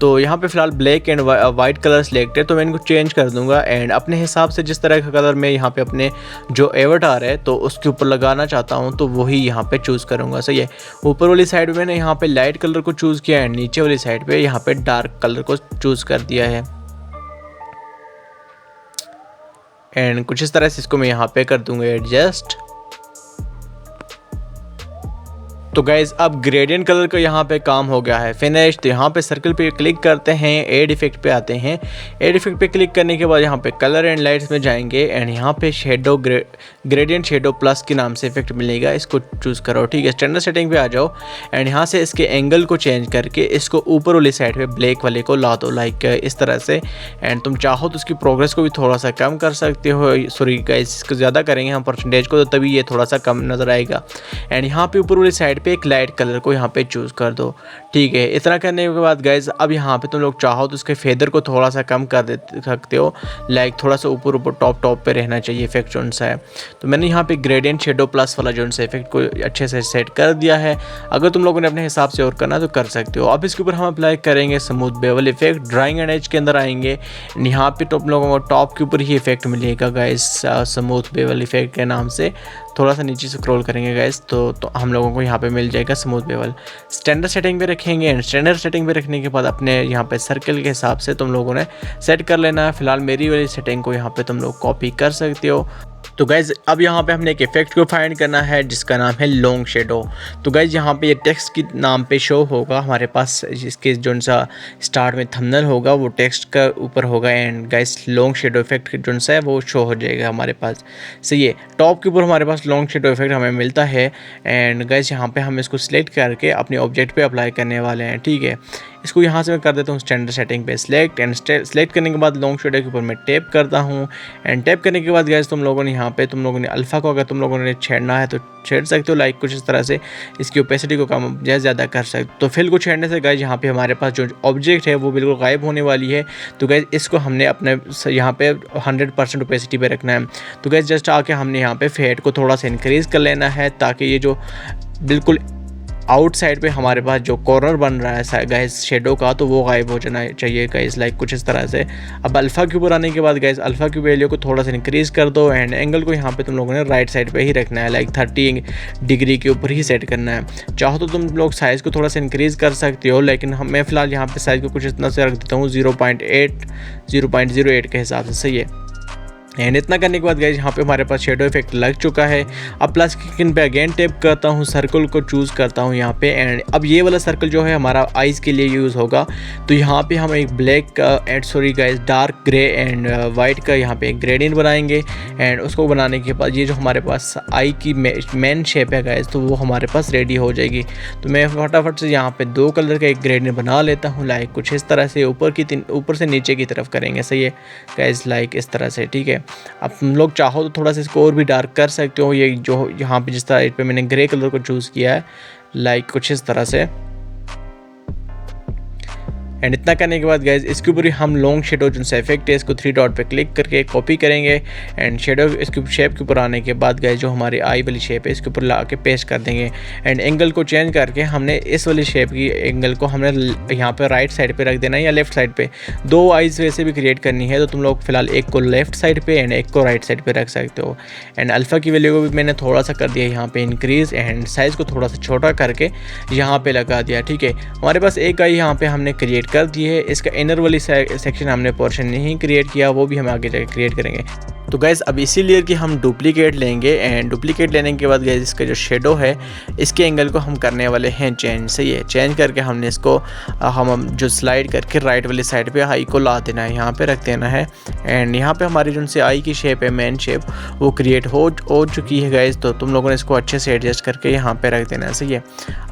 तो यहाँ पे फिलहाल black and white colour select है, तो मैं इनको चेंज कर दूंगा एंड अपने हिसाब से जिस तरह का कलर मैं यहाँ पे अपने जो एवटार है तो उसके ऊपर लगाना चाहता हूँ तो वही यहाँ पे चूज़ करूँगा। सही है। ऊपर वाली साइड में मैंने यहाँ पे लाइट कलर को चूज़ किया एंड नीचे वाली साइड पे यहाँ पे डार्क कलर को चूज़ कर दिया है। एंड कुछ इस तरह से इसको मैं यहाँ पे कर दूंगा एडजस्ट। तो गाइज अब ग्रेडियंट कलर का यहाँ पे काम हो गया है फिनिश। तो यहाँ पे सर्कल पे क्लिक करते हैं, एड इफेक्ट पे आते हैं। एड इफेक्ट पे क्लिक करने के बाद यहाँ पे कलर एंड लाइट्स में जाएंगे एंड यहाँ पे शेडो ग्रेडियंट शेडो प्लस के नाम से इफेक्ट मिलेगा, इसको चूज़ करो। ठीक है। स्टैंडर्ड सेटिंग पे आ जाओ एंड यहाँ से इसके एंगल को चेंज करके इसको ऊपर वाली साइड पे ब्लैक वाले को ला दो, लाइक इस तरह से। एंड तुम चाहो तो उसकी प्रोग्रेस को भी थोड़ा सा कम कर सकते हो। सॉरी गाइस, इसको ज़्यादा करेंगे हम परसेंटेज को, तो तभी ये थोड़ा सा कम नज़र आएगा। एंड यहाँ पे ऊपर वाली साइड पे एक लाइट कलर को यहाँ पे चूज़ कर दो। ठीक है। इतना करने के बाद गाइज अब यहाँ पे तुम लोग चाहो तो उसके फेदर को थोड़ा सा कम कर दे सकते हो, लाइक थोड़ा सा ऊपर टॉप पे रहना चाहिए इफेक्ट जो सा है। तो मैंने यहाँ पे ग्रेडियंट शेडो प्लस वाला जो सा इफेक्ट को अच्छे से सेट कर दिया है। अगर तुम लोगों ने अपने हिसाब से और करना तो कर सकते हो। अब इसके ऊपर हम अप्लाई करेंगे smooth bevel effect. Drawing and edge के अंदर आएंगे, यहाँ पे तुम लोगों को टॉप के ऊपर ही इफेक्ट मिलेगा गाइज, स्मूथ बेवल इफेक्ट के नाम से। थोड़ा सा नीचे स्क्रॉल करेंगे गाइज तो हम लोगों को यहाँ पे मिल जाएगा स्मूथ बेवल। स्टैंडर्ड सेटिंग पे रखेंगे एंड स्टैंडर्ड सेटिंग पे रखने के बाद अपने यहाँ पे सर्कल के हिसाब से तुम लोगों ने सेट कर लेना है। फिलहाल मेरी वाली सेटिंग को यहाँ पे तुम लोग कॉपी कर सकते हो। तो गाइज़ अब यहाँ पे हमने एक इफेक्ट को फाइंड करना है जिसका नाम है लॉन्ग शेडो। तो गाइज़ यहाँ पे ये टेक्स्ट के नाम पे शो होगा हमारे पास, जिसके जो सा स्टार्ट में थंबनेल होगा वो टेक्स्ट का ऊपर होगा and guys long shadow effect जो सा है वो शो हो जाएगा हमारे पास। सही है, टॉप के ऊपर हमारे पास लॉन्ग शेडो इफेक्ट हमें मिलता है एंड गाइज़ यहाँ पे हम इसको सिलेक्ट करके अपने ऑब्जेक्ट पे अप्लाई करने वाले हैं। ठीक है, इसको यहाँ से मैं कर देता हूँ स्टैंडर्ड सेटिंग पे सिलेक्ट एंड सेलेक्ट करने के बाद लॉन्ग शेडो के ऊपर मैं टैप करता हूँ एंड टैप करने के बाद गाइस तुम लोगों ने यहाँ पे तुम लोगों ने अल्फ़ा को अगर तुम लोगों ने छेड़ना है तो छेड़ सकते हो, लाइक कुछ इस तरह से इसकी ओपेसिटी को कम या ज़्यादा कर सकते हो। तो फिल को छेड़ने से गाइस यहाँ पे हमारे पास जो ऑब्जेक्ट है वो बिल्कुल गायब होने वाली है। तो गाइस इसको हमने अपने यहाँ पे 100% ओपेसिटी पे रखना है। तो गाइस जस्ट आके हमने यहाँ पे फेड को थोड़ा सा इंक्रीज़ कर लेना है ताकि ये जो बिल्कुल आउटसाइड पे हमारे पास जो कॉर्नर बन रहा है गाइस शेडो का तो वो गायब हो जाना चाहिए गाइस, लाइक कुछ इस तरह से। अब अल्फ़ा के ऊपर आने के बाद गाइस अल्फ़ा की वैल्यू को थोड़ा सा इंक्रीज़ कर दो एंड एंगल को यहाँ पे तुम लोगों ने राइट साइड पे ही रखना है, लाइक 30 डिग्री के ऊपर ही सेट करना है। चाहो तो तुम लोग साइज़ को थोड़ा सा इंक्रीज़ कर सकते हो, लेकिन मैं फ़िलहाल यहाँ पर साइज़ को कुछ इतना से रख देता हूँ 0.08 के हिसाब से। सही है, एंड इतना करने के बाद गाइज यहाँ पे हमारे पास शेडो इफेक्ट लग चुका है। अब प्लस की स्क्रीन पे अगेन टैप करता हूँ, सर्कल को चूज़ करता हूँ यहाँ पे एंड अब ये वाला सर्कल जो है हमारा आइज़ के लिए यूज़ होगा। तो यहाँ पे हम एक black and sorry guys dark grey and white का यहाँ पे एक ग्रेडियंट बनाएंगे एंड उसको बनाने के बाद ये जो हमारे पास आई की मेन शेप है गाइज तो वो हमारे पास रेडी हो जाएगी। तो मैं फटाफट से यहाँ पे 2 कलर का एक ग्रेडियंट बना लेता हूँ, लाइक कुछ इस तरह से ऊपर से नीचे की तरफ करेंगे। सही है गाइज, लाइक इस तरह से। ठीक है, अब तुम लोग चाहो तो थोड़ा सा इसको और भी डार्क कर सकते हो। ये जो यहाँ पे जिस तरह पे मैंने ग्रे कलर को चूज़ किया है, लाइक कुछ इस तरह से। एंड इतना करने के बाद गाइज इसके ऊपर ही हम लॉन्ग शेडो जो इफेक्ट है इसको 3 डॉट पे क्लिक करके कॉपी करेंगे एंड शेडो इसके शेप के ऊपर आने के बाद गाइज जो हमारी आई वाली शेप है इसके ऊपर ला के पेस्ट कर देंगे एंड एंगल को चेंज करके हमने इस वाली शेप की एंगल को हमने यहाँ पे राइट साइड पे रख देना है या लेफ्ट साइड पे। 2 आइज़ वैसे भी क्रिएट करनी है तो तुम लोग फिलहाल एक को लेफ्ट साइड पे एंड एक को राइट साइड पे रख सकते हो। एंड अल्फ़ा की वैल्यू को भी मैंने थोड़ा सा कर दिया यहाँ पे इंक्रीज़ एंड साइज़ को थोड़ा सा छोटा करके यहाँ पे लगा दिया। ठीक है, हमारे पास एक आई यहाँ पे हमने क्रिएट कर दी है। इसका इनर वाली सेक्शन हमने पोर्शन नहीं क्रिएट किया, वो भी हम आगे जाके क्रिएट करेंगे। तो गैस अब इसी लेयर की हम डुप्लीकेट लेंगे एंड डुप्लीकेट लेने के बाद गैस इसका जो शेडो है इसके एंगल को हम करने वाले हैं चेंज। सही है, चेंज करके हमने इसको हम जो स्लाइड करके राइट वाली साइड पे आई को ला देना है, यहाँ पे रख देना है एंड यहाँ पे हमारी जो से आई की शेप है मेन शेप वो क्रिएट हो चुकी है गैस। तो तुम लोगों ने इसको अच्छे से एडजस्ट करके यहाँ पे रख देना है। सही है,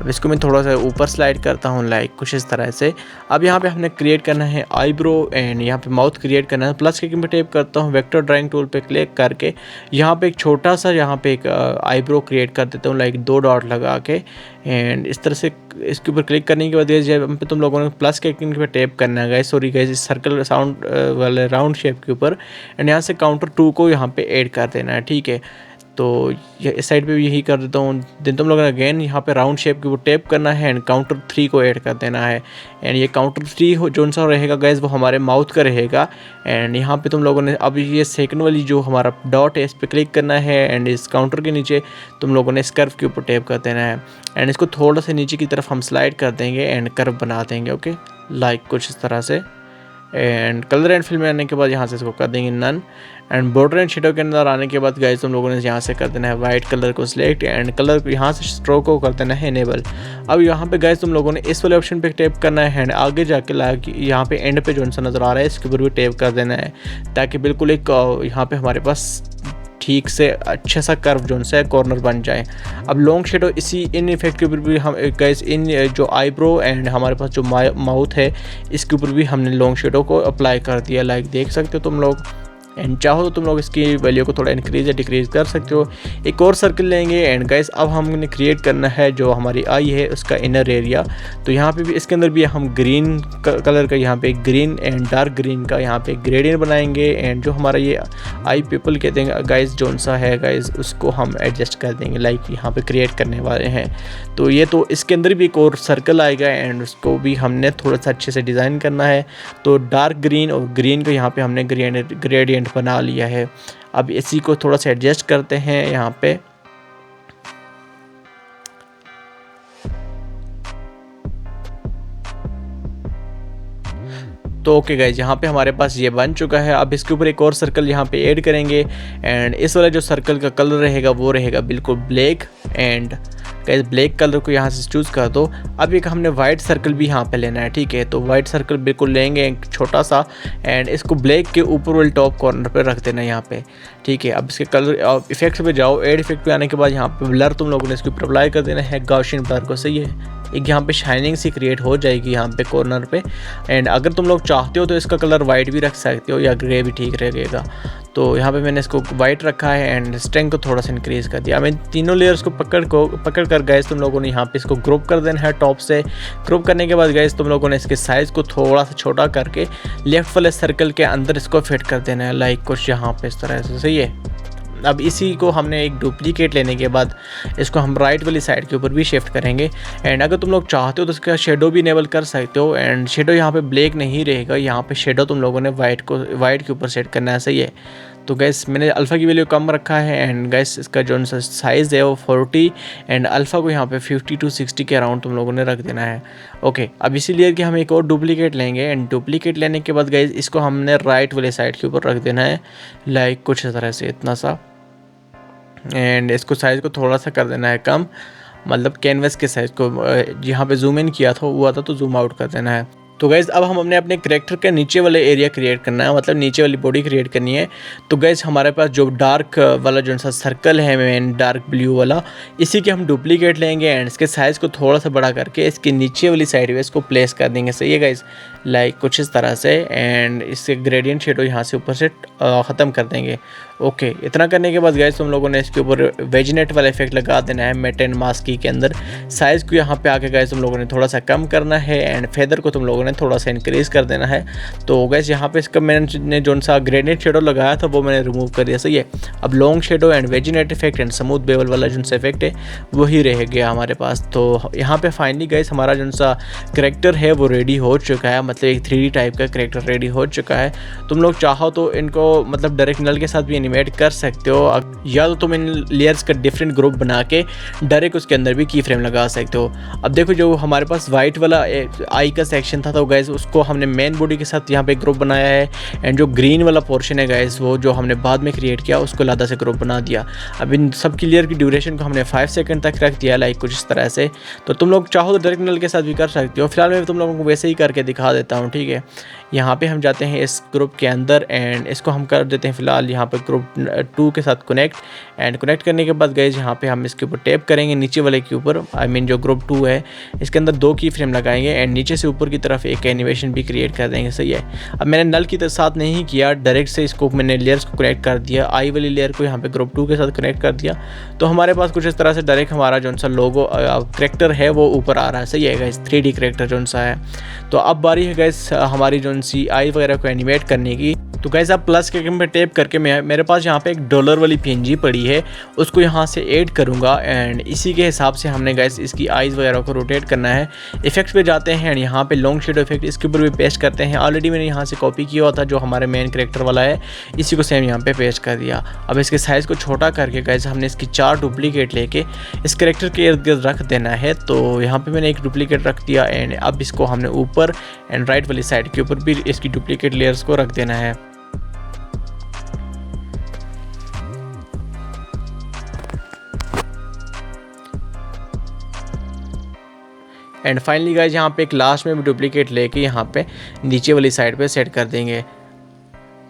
अब इसको मैं थोड़ा सा ऊपर स्लाइड करता हूँ, लाइक कुछ इस तरह से। अब यहाँ पे हमने क्रिएट करना है आईब्रो एंड यहाँ पे माउथ क्रिएट करना है। प्लस के पे टैप करता हूँ, वेक्टर ड्राइंग टूल पे क्लिक करके यहाँ पे एक छोटा सा यहाँ पे एक आईब्रो क्रिएट कर देता हूँ, लाइक 2 डॉट लगा के एंड इस तरह से। इसके ऊपर क्लिक करने के बाद जब पे तुम लोगों ने प्लस के आइकन पे टैप करना है गाइस, सॉरी गाइस, इस सर्कल साउंड वाले राउंड शेप के ऊपर एंड यहाँ से काउंटर 2 को यहाँ पे ऐड कर देना है। ठीक है, तो ये इस साइड पे भी यही कर देता हूँ। देन तुम लोगों ने अगेन यहाँ पे राउंड शेप के वो टैप करना है एंड काउंटर 3 को ऐड कर देना है एंड ये काउंटर 3 जो सा रहेगा गैस वो हमारे माउथ का रहेगा। एंड यहाँ पे तुम लोगों ने अब ये सेकंड वाली जो हमारा डॉट है इस पर क्लिक करना है एंड इस काउंटर के नीचे तुम लोगों ने इस कर्व के ऊपर टैप कर देना है एंड इसको थोड़ा सा नीचे की तरफ हम स्लाइड कर देंगे एंड कर्व बना देंगे। ओके, लाइक कुछ इस तरह से। एंड कलर एंड फिल में आने के बाद यहाँ से इसको कर देंगे none and border and shadow के अंदर आने के बाद गाइस तुम लोगों ने यहाँ से कर देना है वाइट कलर को सिलेक्ट एंड कलर को यहाँ से स्ट्रोक को कर देना है इनेबल। अब यहाँ पे गाइस तुम लोगों ने इस वाले ऑप्शन पे टैप करना है एंड आगे जाके यहाँ पे एंड पे जो सा नज़र आ रहा है इसके ऊपर भी टैप कर देना है ताकि बिल्कुल एक यहाँ पे हमारे पास ठीक से अच्छा सा कर्व जो सा कॉर्नर बन जाए। अब लॉन्ग शेडो इन इफेक्ट के ऊपर भी हम गाइस इन जो आईब्रो एंड हमारे पास जो माउथ है इसके ऊपर भी हमने लॉन्ग शेडो को अप्लाई कर दिया, लाइक देख सकते हो तुम लोग। एंड चाहो तो तुम लोग इसकी वैल्यू को थोड़ा इंक्रीज या डिक्रीज कर सकते हो। एक और सर्कल लेंगे एंड गाइस अब हमने क्रिएट करना है जो हमारी आई है उसका इनर एरिया। तो यहाँ पे भी इसके अंदर भी हम ग्रीन कलर का यहाँ पे ग्रीन एंड डार्क ग्रीन का यहाँ पे ग्रेडियंट बनाएंगे एंड जो हमारा ये आई पीपल कहते हैं गाइस जोन सा है गाइस उसको हम एडजस्ट कर देंगे, लाइक यहाँ पे क्रिएट करने वाले हैं। तो ये तो इसके अंदर भी एक और सर्कल आएगा एंड उसको भी हमने थोड़ा सा अच्छे से डिज़ाइन करना है। तो डार्क ग्रीन और ग्रीन को यहाँ पे हमने ग्रेडियंट बना लिया है। अब इसी को थोड़ा सा एडजस्ट करते हैं यहाँ पे। तो ओके गाइज, यहाँ पे हमारे पास ये बन चुका है। अब इसके ऊपर एक और सर्कल यहाँ पे ऐड करेंगे एंड इस वाला जो सर्कल का कलर रहेगा वो रहेगा बिल्कुल black. And guys black colour को यहाँ से चूज़ कर दो। अब एक हमने वाइट सर्कल भी यहाँ पे लेना है, ठीक है। तो वाइट सर्कल बिल्कुल लेंगे एक छोटा सा एंड इसको ब्लैक के ऊपर वाले टॉप कॉर्नर पे रख देना यहाँ पे, ठीक है। अब इसके कलर इफेक्ट्स पे जाओ, एड इफेक्ट पे आने के बाद यहाँ पे ब्लर तुम लोगों ने इसके ऊपर अप्लाई कर देना है, गॉसियन ब्लर को, सही है। एक यहाँ पे शाइनिंग सी क्रिएट हो जाएगी यहाँ पे कॉर्नर पे। एंड अगर तुम लोग चाहते हो तो इसका कलर वाइट भी रख सकते हो या ग्रे भी ठीक रहेगा। तो यहाँ पे मैंने इसको वाइट रखा है एंड स्ट्रेंथ को थोड़ा सा इंक्रीज़ कर दिया। मैं तीनों लेयर्स को पकड़ कर गैस तुम लोगों ने यहाँ पे इसको ग्रुप कर देना है टॉप से। ग्रुप करने के बाद गैस तुम लोगों ने इसके साइज़ को थोड़ा सा छोटा करके लेफ्ट वाले सर्कल के अंदर इसको फिट कर देना है, लाइक कुछ यहाँ पे इस तरह से, सही है। अब इसी को हमने एक डुप्लीकेट लेने के बाद इसको हम राइट वाली साइड के ऊपर भी शिफ्ट करेंगे। एंड अगर तुम लोग चाहते हो तो इसका शेडो भी इनेबल कर सकते हो। एंड शेडो यहाँ पे ब्लैक नहीं रहेगा, यहाँ पे शेडो तुम लोगों ने वाइट के ऊपर सेट करना है, सही है। तो गैस मैंने अल्फ़ा की वैल्यू कम रखा है एंड गैस इसका जो साइज़ है वो 40 एंड अल्फ़ा को यहाँ पे 50 to 60 के अराउंड तुम लोगों ने रख देना है। ओके, अब इसी लेयर की हम एक और डुप्लीकेट लेंगे एंड डुप्लीकेट लेने के बाद गैस इसको हमने राइट वाले साइड के ऊपर रख देना है, लाइक कुछ इस तरह से, इतना सा। एंड इसको साइज़ को थोड़ा सा कर देना है कम, मतलब कैनवस के साइज़ को यहाँ पे जूम इन किया था हुआ था तो जूम आउट कर देना है। तो गैस अब हम अपने कैरेक्टर के नीचे वाले एरिया क्रिएट करना है, मतलब नीचे वाली बॉडी क्रिएट करनी है। तो गैस हमारे पास जो डार्क वाला जो सा सर्कल है मेन डार्क ब्लू वाला, इसी के हम डुप्लीकेट लेंगे एंड इसके साइज़ को थोड़ा सा बड़ा करके इसके नीचे वाली साइड में इसको प्लेस कर देंगे, सही है गैस, लाइक कुछ इस तरह से। एंड इससे ग्रेडियंट शेडो यहाँ से ऊपर से ख़त्म कर देंगे। ओके, इतना करने के बाद गैस तुम लोगों ने इसके ऊपर वेजिनेट वाला इफेक्ट लगा देना है मेट एंड मास्क की के अंदर। साइज़ को यहाँ पे आके गैस तुम लोगों ने थोड़ा सा कम करना है एंड फेदर को तुम लोगों ने थोड़ा सा इंक्रीज़ कर देना है। तो गैस यहाँ पे इसका मैंने जो सा ग्रेडियंट शेडो लगाया था वो मैंने रिमूव कर दिया, सही है। अब long shadow and vignette effect and smooth bevel वाला जो सा इफेक्ट है वही रह गया हमारे पास। तो यहाँ पे फाइनली गैस हमारा जो सा करेक्टर है वो रेडी हो चुका है, मतलब एक 3D टाइप का करेक्टर रेडी हो चुका है। तुम लोग चाहो तो इनको मतलब डायरेक्ट नल के साथ भी एनिमेट कर सकते हो, या तो तुम इन लेयर्स का डिफरेंट ग्रुप बना के डायरेक्ट उसके अंदर भी की फ्रेम लगा सकते हो। अब देखो जो हमारे पास वाइट वाला आई का सेक्शन था तो गैस उसको हमने मेन बॉडी के साथ यहाँ पे ग्रुप बनाया है एंड जो ग्रीन वाला पोर्शन है गैस वो जो हमने बाद में क्रिएट किया उसको लादा से ग्रुप बना दिया। अब इन सब की लेयर की ड्यूरेशन को हमने 5 सेकंड तक रख दिया, लाइक कुछ इस तरह से। तो तुम लोग चाहो तो डायरेक्ट नल के साथ भी कर सकते हो, फिलहाल मैं तुम लोगों को वैसे ही करके दिखा देता हूँ, ठीक है। यहाँ पे हम जाते हैं इस ग्रुप के अंदर एंड इसको हम कर देते हैं फ़िलहाल यहाँ पे ग्रुप 2 के साथ कनेक्ट। एंड कनेक्ट करने के बाद गैस यहाँ पे हम इसके ऊपर टैप करेंगे नीचे वाले के ऊपर, आई मीन जो ग्रुप 2 है इसके अंदर 2 की फ्रेम लगाएंगे एंड नीचे से ऊपर की तरफ एक एनिमेशन भी क्रिएट कर देंगे, सही है। अब मैंने नल की साथ नहीं किया, डायरेक्ट से इसको मैंने लेयर्स को कनेक्ट कर दिया, आई वाली लेयर को यहाँ पे ग्रुप 2 के साथ कनेक्ट कर दिया। तो हमारे पास कुछ इस तरह से डायरेक्ट हमारा जो सा लोगो करेक्टर है वो ऊपर आ रहा है, सही है गैस, 3D करेक्टर जो सा है। तो अब बारी है गैस हमारी जो सी आई वगैरह को एनिमेट करने की। तो गैस आप प्लस के आइकन पे टैप करके मेरे पास यहाँ पे एक डॉलर वाली PNG पड़ी है, उसको यहाँ से ऐड करूँगा एंड इसी के हिसाब से हमने गैस इसकी आइज़ वगैरह को रोटेट करना है। इफेक्ट्स पे जाते हैं एंड यहाँ पे लॉन्ग शेडो इफेक्ट इसके ऊपर भी पेस्ट करते हैं। ऑलरेडी मैंने यहाँ से कॉपी किया हुआ था जो हमारे मेन कैरेक्टर वाला है, इसी को सेम यहाँ पे पेस्ट कर दिया। अब इसके साइज़ को छोटा करके गैस हमने इसकी 4 डुप्लीकेट लेके इस कैरेक्टर के इर्द गिर्द रख देना है। तो यहाँ पे मैंने एक डुप्लीकेट रख दिया एंड अब इसको हमने ऊपर एंड राइट वाली साइड के ऊपर भी इसकी डुप्लीकेट लेयर्स को रख देना है। एंड फाइनली गाइस यहाँ पे एक लास्ट में भी डुप्लीकेट लेके यहाँ पे नीचे वाली साइड पे सेट कर देंगे।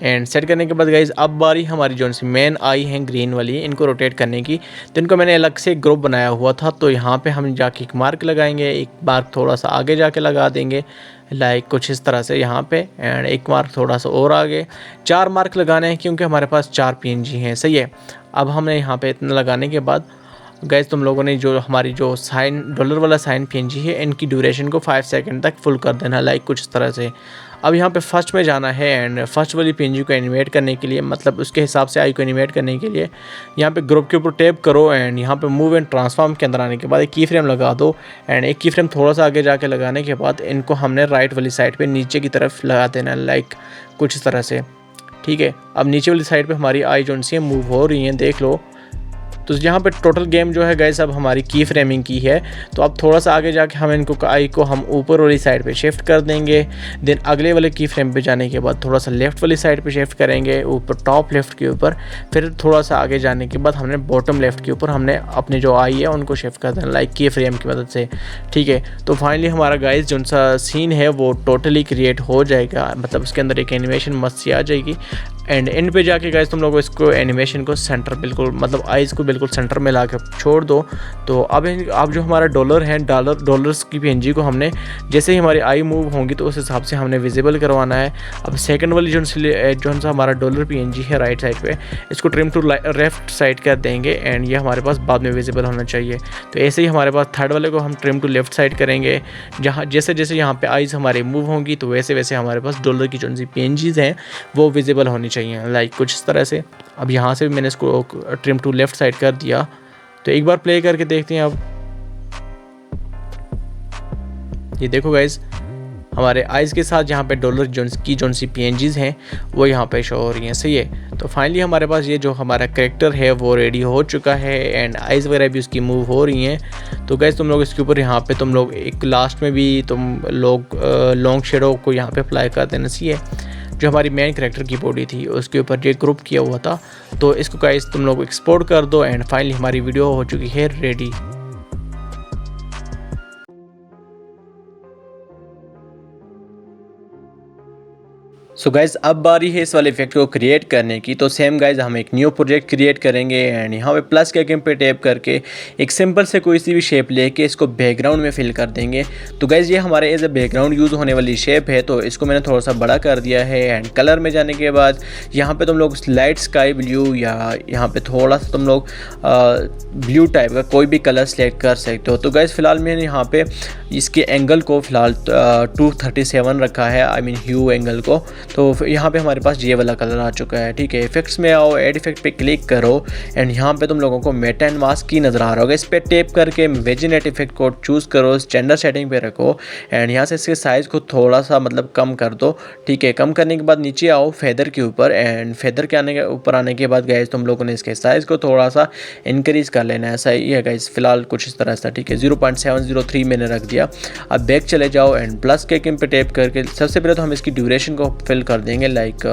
एंड सेट करने के बाद गाइज अब बारी हमारी जो सी मेन आई हैं ग्रीन वाली, इनको रोटेट करने की। तो इनको मैंने अलग से एक ग्रुप बनाया हुआ था, तो यहाँ पे हम जाके एक मार्क लगाएंगे, एक मार्क थोड़ा सा आगे जाके लगा देंगे, लाइक कुछ इस तरह से यहाँ पे, एंड एक मार्क थोड़ा सा और आगे। 4 मार्क लगाने हैं क्योंकि हमारे पास 4 PNG हैं, सही है। अब हमने यहाँ पे इतना लगाने के बाद गैस तुम लोगों ने जो हमारी जो साइन डॉलर वाला साइन PNG है इनकी ड्यूरेशन को 5 सेकंड तक फुल कर देना, लाइक कुछ इस तरह से। अब यहाँ पे फर्स्ट में जाना है एंड फर्स्ट वाली PNG को एनिमेट करने के लिए, मतलब उसके हिसाब से आई को एनिमेट करने के लिए यहाँ पे ग्रुप के ऊपर टैप करो एंड यहाँ पे मूव एंड ट्रांसफॉर्म के अंदर आने के बाद एक की फ्रेम लगा दो एंड एक की फ्रेम थोड़ा सा आगे जाके लगाने के बाद इनको हमने राइट वाली साइड पे नीचे की तरफ लगा देना, लाइक कुछ इस तरह से, ठीक है। अब नीचे वाली साइड पे हमारी आई जो सी मूव हो रही हैं, देख लो, तो यहाँ पे टोटल गेम जो है गाइस अब हमारी की फ्रेमिंग की है। तो अब थोड़ा सा आगे जाके हम इनको आई को हम ऊपर वाली साइड पे शिफ्ट कर देंगे। देन अगले वाले की फ्रेम पे जाने के बाद थोड़ा सा लेफ्ट वाली साइड पे शिफ्ट करेंगे, ऊपर टॉप लेफ्ट के ऊपर। फिर थोड़ा सा आगे जाने के बाद हमने बॉटम लेफ्ट के ऊपर हमने अपने जो आई है उनको शिफ्ट कर देना लाइक की फ्रेम की मदद से, ठीक है। तो फाइनली हमारा गाइस जो सा सीन है वो टोटली क्रिएट हो जाएगा, मतलब उसके अंदर एक एनिमेशन मस्त सी आ जाएगी। एंड एंड पे जाके गाइस तुम लोग इसको एनिमेशन को सेंटर बिल्कुल मतलब आइज़ को बिल्कुल सेंटर में ला के छोड़ दो। तो अब जो हमारा डॉलर है डॉलर्स की पीएनजी को हमने जैसे ही हमारी आई मूव होंगी तो उस हिसाब से हमने विजिबल करवाना है। अब सेकंड वाली जो सा हमारा डॉलर पीएनजी है राइट साइड पे, इसको ट्रिम टू लेफ्ट साइड कर देंगे एंड ये हमारे पास बाद में विजिबल होना चाहिए। तो ऐसे ही हमारे पास थर्ड वाले को हम ट्रिम टू लेफ्ट साइड करेंगे, जहाँ जैसे जैसे यहाँ पे आइज़ हमारे मूव होंगी तो वैसे वैसे हमारे पास डॉलर की जो सी पीएनजीज हैं वो विजिबल होनी चाहिए लाइक कुछ इस तरह से। अब यहाँ से भी मैंने इसको ट्रिम टू लेफ्ट साइड कर दिया। तो एक बार प्ले करके देखते हैं। अब ये देखो गाइस हमारे आइज़ के साथ यहाँ पे डॉलर जो सी पीएनजीज हैं वो यहाँ पे शो हो रही हैं, सही है। तो फाइनली हमारे पास ये जो हमारा कैरेक्टर है वो रेडी हो चुका है एंड आइज़ वगैरह भी उसकी मूव हो रही हैं। तो गाइस तुम लोग इसके ऊपर यहाँ पे तुम लोग एक लास्ट में भी तुम लोग लॉन्ग शेडो को यहाँ पे अप्लाई कर देना, सही है। जो हमारी मेन कैरेक्टर की बॉडी थी उसके ऊपर ये ग्रुप किया हुआ था। तो इसको गाइस तुम लोग एक्सपोर्ट कर दो एंड फाइनली हमारी वीडियो हो चुकी है रेडी। सो गाइज अब बारी है इस वाले इफेक्ट को क्रिएट करने की। तो सेम गाइज हम एक न्यू प्रोजेक्ट क्रिएट करेंगे एंड यहाँ पे प्लस के आइकन पे टैप करके एक सिंपल से कोई सी भी शेप लेके इसको बैकग्राउंड में फिल कर देंगे। तो गाइज ये हमारे एज ए बैकग्राउंड यूज़ होने वाली शेप है, तो इसको मैंने थोड़ा सा बड़ा कर दिया है। एंड कलर में जाने के बाद यहाँ पे तुम लोग लाइट स्काई ब्लू या यहाँ पे थोड़ा सा तुम लोग ब्लू टाइप का कोई भी कलर सेलेक्ट कर सकते हो। तो गाइज फिलहाल मैंने यहाँ पे इसके एंगल को फिलहाल 237 रखा है, आई मीन ह्यू एंगल को। तो यहाँ पे हमारे पास ये वाला कलर आ चुका है, ठीक है। इफेक्ट्स में आओ, ऐड इफेक्ट पे क्लिक करो एंड यहाँ पे तुम लोगों को मेटा एंड मास्क की नज़र आ रहा होगा। इस पर टैप करके वेजिनेट इफेक्ट को चूज़ करो, स्टैंडर्ड सेटिंग पे रखो एंड यहाँ से इसके साइज़ को थोड़ा सा मतलब कम कर दो, ठीक है। कम करने के बाद नीचे आओ फेदर के ऊपर एंड फेदर के ऊपर आने के बाद गाइस तुम लोगों ने इसके साइज़ को थोड़ा सा इंक्रीज़ कर लेना है, सही है गाइस। फिलहाल कुछ इस तरह से, ठीक है। 0.703 मैंने रख दिया। अब बैक चले जाओ एंड प्लस के आइकन पे टैप करके सबसे पहले तो हम इसकी ड्यूरेशन को फिल कर देंगे लाइक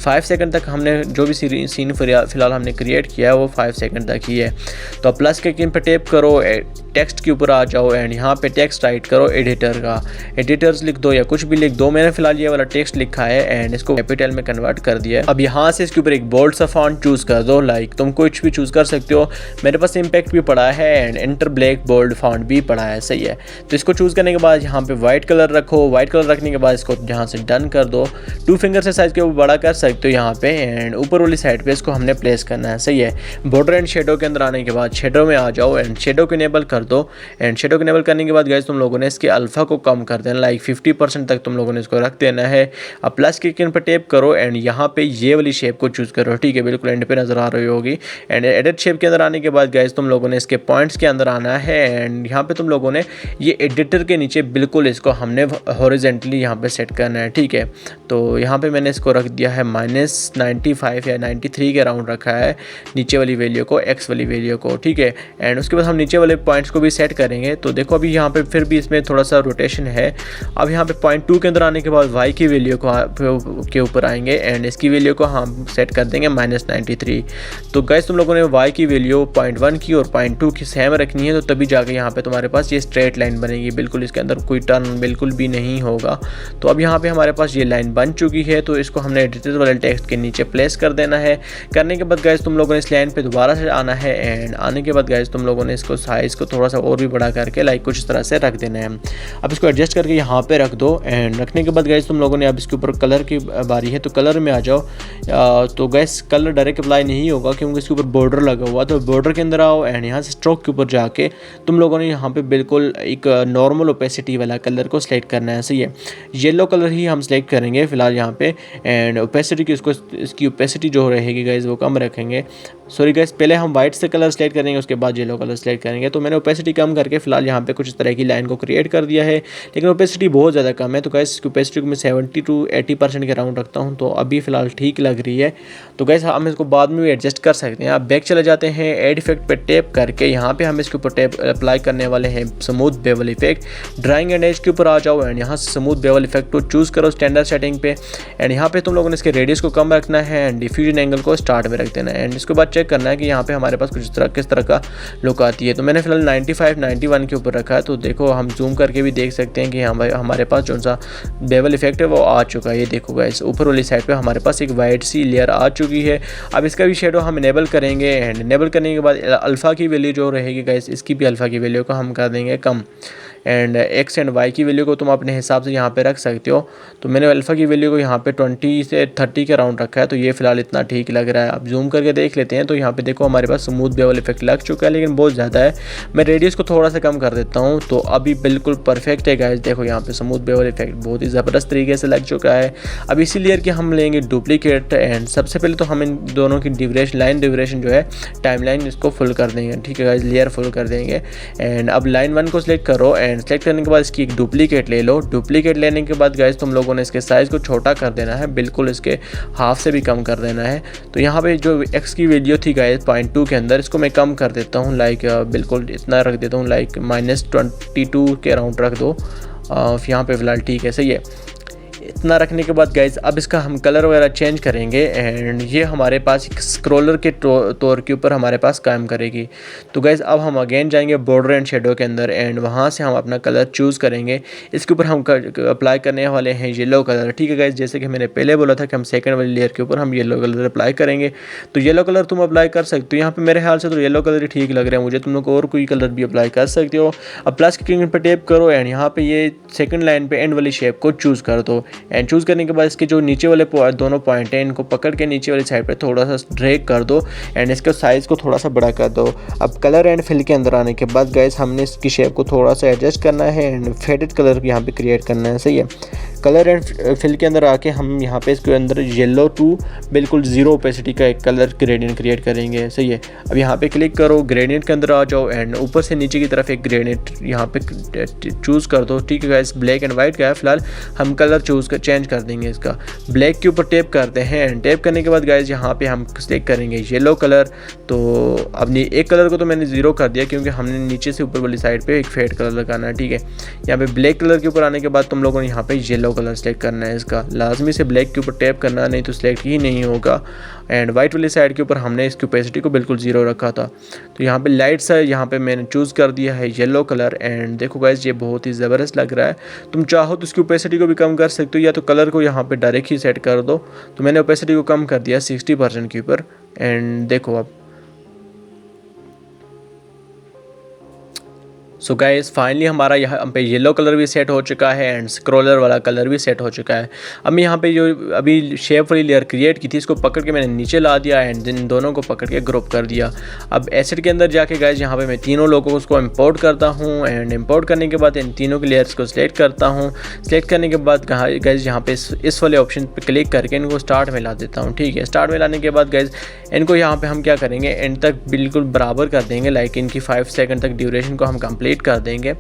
5 सेकंड तक। हमने जो भी सीन फिलहाल हमने क्रिएट किया है वो 5 सेकंड तक ही है। तो प्लस के आइकन पे टैप करो, टेक्स्ट के ऊपर आ जाओ एंड यहाँ पे टेक्स्ट राइट करो एडिटर का, एडिटर्स लिख दो या कुछ भी लिख दो। मैंने फिलहाल ये वाला टेक्स्ट लिखा है एंड इसको कैपिटल में कन्वर्ट कर दिया है। अब यहाँ से इसके ऊपर एक बोल्ड सा फॉन्ट चूज़ कर दो, लाइक तुम कुछ भी चूज़ कर सकते हो। मेरे पास इम्पैक्ट भी पड़ा है and enter black bold font भी पड़ा है, सही है। तो इसको चूज़ करने के बाद यहाँ पे वाइट कलर रखो, वाइट कलर रखने के बाद इसको यहाँ से डन कर दो। 2 फिंगर से साइज़ के ऊपर बड़ा कर सकते हो यहाँ पे एंड ऊपर वाली साइड पे इसको हमने प्लेस करना है, सही है। बॉर्डर एंड शेडो के अंदर आने के बाद शेडो में आ जाओ एंड शेडो को इनेबल कर दो एंड शेडो को इनेबल करने के बाद गाइस तुम लोगों ने इसके अल्फा को कम कर देना, लाइक 50% तक तुम लोगों ने इसको रख देना है। अब प्लस के आइकन पर टैप करो एंड यहाँ पे ये वाली शेप को चूज़ करो, ठीक है। बिल्कुल एंड पे नज़र आ रही होगी एंड एडिट शेप के अंदर आने के बाद गाइस तुम लोगों ने इसके पॉइंट्स के अंदर आना है एंड यहाँ पे तुम लोगों ने ये एडिटर के नीचे बिल्कुल इसको हमने हॉरिजेंटली यहाँ पे सेट करना है, ठीक है। तो यहाँ पे मैंने इसको रख दिया है -95 या 93 के अराउंड रखा है नीचे वाली वैल्यू को, एक्स वाली वैल्यू को, ठीक है। एंड उसके बाद हम नीचे वाले पॉइंट्स को भी सेट करेंगे। तो देखो अभी यहाँ पे फिर भी इसमें थोड़ा सा रोटेशन है। अब यहाँ पे 0.2 के अंदर आने के बाद वाई की वैल्यू के ऊपर आएंगे एंड इसकी वैल्यू को हम सेट कर देंगे -93। तो गाइस तुम लोगों ने वाई की वैल्यू 0.1 की और 0.2 की सेम रखनी है, तो तभी जाके यहाँ पे तुम्हारे पास ये स्ट्रेट लाइन बनेगी, बिल्कुल इसके अंदर कोई टर्न बिल्कुल भी नहीं होगा। तो अब यहाँ पे हमारे पास ये लाइन बन चुकी है, तो इसको हमने एडिटर वाले टेक्स्ट के नीचे प्लेस कर देना है। करने के बाद गाइस तुम लोगों ने इस लाइन पे दोबारा से आना है एंड आने के बाद गाइस तुम लोगों ने इसको साइज़ को थोड़ा सा और भी बड़ा करके लाइक कुछ इस तरह से रख देना है। अब इसको एडजस्ट करके यहाँ पे रख दो एंड रखने के बाद गाइस तुम लोगों ने अब इसके ऊपर कलर की बारी है, तो कलर में आ जाओ। तो गाइस कलर डायरेक्ट अप्लाई नहीं होगा क्योंकि इसके ऊपर बॉर्डर लगा हुआ, तो बॉर्डर के अंदर आओ एंड यहाँ से स्ट्रोक के ऊपर जाके तुम लोगों ने यहाँ पे बिल्कुल एक नॉर्मल ओपेसिटी वाला कलर को सिलेक्ट करना है, सही है। येलो कलर ही हम सिलेक्ट करेंगे फिलहाल यहाँ पे एंड ओपेसिटी की इसकी ओपेसिटी जो रहेगी गाइस वो कम रखेंगे। सॉरी गाइस, पहले हम वाइट से कलर सेलेक्ट करेंगे, उसके बाद येलो कलर सेलेक्ट करेंगे। तो मैंने ओपेसिटी कम करके फिलहाल यहाँ पे कुछ इस तरह की लाइन को क्रिएट कर दिया है, लेकिन ओपेसिटी बहुत ज़्यादा कम है। तो गाइस ओपेसिटी को मैं 70 to 80% के राउंड रखता हूँ, तो अभी फ़िलहाल ठीक लग रही है। तो गाइस हम इसको बाद में भी एडजस्ट कर सकते हैं। आप बैक चले जाते हैं, एड इफेक्ट पे टैप करके यहाँ पे हम इसके ऊपर टैप अप्लाई करने वाले हैं smooth bevel effect. Drawing and edge के ऊपर आ जाओ एंड यहाँ से स्मूथ बेवल इफेक्ट को चूज़ करो स्टैंडर्ड सेटिंग पे। एंड यहाँ पे तुम लोगों ने इसके रेडियस को कम रखना है एंड डिफ्यूजन एंगल को स्टार्ट में रख देना है। एंड इसके बाद चेक करना है कि यहाँ पे हमारे पास किस तरह का लुक आती है। तो मैंने फिलहाल 95 91 के ऊपर रखा है। तो देखो हम जूम करके भी देख सकते हैं कि हमारे पास जो सा बेवल इफेक्ट है वो आ चुका है। ये देखो गाइस, ऊपर वाली साइड पे हमारे पास एक वाइट सी लेयर आ चुकी है। अब इसका भी शेडो हम इनेबल करेंगे एंड इनेबल करने के बाद अल्फ़ा की वैल्यू जो रहेगी गाइस, इसकी भी अल्फ़ा की वैल्यू को हम कर देंगे कम। एंड एक्स एंड वाई की वैल्यू को तुम अपने हिसाब से यहाँ पे रख सकते हो। तो मैंने अल्फ़ा की वैल्यू को यहाँ पे 20 से 30 के राउंड रखा है। तो ये फिलहाल इतना ठीक लग रहा है। अब जूम करके देख लेते हैं। तो यहाँ पे देखो हमारे पास स्मूथ बेवल इफेक्ट लग चुका है, लेकिन बहुत ज़्यादा है। मैं रेडियस को थोड़ा सा कम कर देता हूँ, तो अभी बिल्कुल परफेक्ट है गाइस। देखो यहाँ पे स्मूथ बेवल इफेक्ट बहुत ही ज़बरदस्त तरीके से लग चुका है। अब इसी लेयर की हम लेंगे डुप्लीकेट एंड सबसे पहले तो हम इन दोनों की ड्यूरेशन, लाइन ड्यूरेशन जो है, टाइम लाइन, इसको फुल कर देंगे। ठीक है गाइस, लेयर फुल कर देंगे। एंड अब लाइन 1 को सिलेक्ट करो एंड सेलेक्ट करने के बाद इसकी एक डुप्लीकेट ले लो। डुप्लीकेट लेने के बाद गाइस तुम लोगों ने इसके साइज़ को छोटा कर देना है, बिल्कुल इसके हाफ से भी कम कर देना है। तो यहाँ पे जो एक्स की वैल्यू थी गाइस 0.2 के अंदर, इसको मैं कम कर देता हूँ, लाइक बिल्कुल इतना रख देता हूँ, लाइक -22 के राउंड रख दो। यहाँ पे फिलहाल ठीक है, सही है। इतना रखने के बाद गाइज अब इसका हम कलर वगैरह चेंज करेंगे एंड ये हमारे पास एक स्क्रोलर के तौर के ऊपर हमारे पास काम करेगी। तो गाइज अब हम अगेन जाएंगे बॉर्डर एंड शेडो के अंदर एंड वहाँ से हम अपना कलर चूज़ करेंगे। इसके ऊपर हम अप्लाई करने वाले हैं येलो कलर। ठीक है गाइज, जैसे कि मैंने पहले बोला था कि हम सेकंड वाली लेयर के ऊपर हम येलो कलर अप्लाई करेंगे। तो येलो कलर तुम अप्लाई कर सकते हो। यहाँ पे मेरे ख्याल से तो येलो कलर ही ठीक लग रहा है मुझे, तुम लोग और कोई कलर भी अप्लाई कर सकते हो। अब प्लस की पर टैप करो एंड यहाँ पे ये सेकंड लाइन पे एंड वाली शेप को चूज़ कर दो एंड चूज़ करने के बाद इसके जो नीचे वाले दोनों पॉइंट हैं, इनको पकड़ के नीचे वाली साइड पे थोड़ा सा ड्रैग कर दो एंड इसके साइज़ को थोड़ा सा बड़ा कर दो। अब कलर एंड फिल के अंदर आने के बाद गाइस हमने इसकी शेप को थोड़ा सा एडजस्ट करना है एंड फेडेड कलर यहाँ पे क्रिएट करना है, सही है। कलर एंड फिल के अंदर आके हम यहाँ पे इसके अंदर येलो टू बिल्कुल 0 ओपेसिटी का एक कलर ग्रेडियंट क्रिएट करेंगे, सही है। अब यहाँ पे क्लिक करो, ग्रेडियंट के अंदर आ जाओ एंड ऊपर से नीचे की तरफ एक ग्रेडियंट यहाँ पे चूज़ कर दो। ठीक है गाइस, ब्लैक एंड वाइट का है, फिलहाल हम कलर चेंज कर देंगे इसका। ब्लैक के ऊपर टैप करते हैं एंड टैप करने के बाद गाइस यहाँ पे हम सेलेक्ट करेंगे येलो कलर। तो अब एक कलर को तो मैंने 0 कर दिया क्योंकि हमने नीचे से ऊपर वाली साइड पे एक फेड कलर लगाना है। ठीक है, यहाँ पे ब्लैक कलर के ऊपर आने के बाद तुम लोगों ने यहाँ पे येलो कलर सेलेक्ट करना है। इसका लाजमी से ब्लैक के ऊपर टैप करना, नहीं तो सिलेक्ट ही नहीं होगा। एंड वाइट वाली साइड के ऊपर हमने इसकी ओपेसिटी को बिल्कुल 0 रखा था। तो यहाँ पे लाइट सा यहाँ पे मैंने चूज़ कर दिया है येलो कलर एंड देखो गाइस ये बहुत ही ज़बरदस्त लग रहा है। तुम चाहो तो इसकी ओपेसिटी को भी कम कर सकते हो या तो कलर को यहाँ पे डायरेक्ट ही सेट कर दो। तो मैंने ओपेसिटी को कम कर दिया 60% के ऊपर एंड देखो अब सो गाइस फाइनली हमारा यहाँ पे येलो कलर भी सेट हो चुका है एंड स्क्रॉलर वाला कलर भी सेट हो चुका है। अब मैं यहाँ पे जो अभी शेप वाली लेयर क्रिएट की थी इसको पकड़ के मैंने नीचे ला दिया एंड इन दोनों को पकड़ के ग्रुप कर दिया। अब एसेट के अंदर जाके गाइस यहाँ पे मैं तीनों लोगों को उसको इंपोर्ट करता हूँ एंड इंपोर्ट करने के बाद इन तीनों के लेयर्स को सिलेक्ट करता हूँ। सिलेक्ट करने के बाद गाइस यहाँ पे इस वाले ऑप्शन पर क्लिक करके इनको स्टार्ट में ला देता हूँ। ठीक है, स्टार्ट में लाने के बाद गाइस इनको यहाँ पे हम क्या करेंगे, एंड तक बिल्कुल बराबर कर देंगे, लाइक इनकी 5 सेकंड तक ड्यूरेशन को हम कंप्लीट कर देंगे।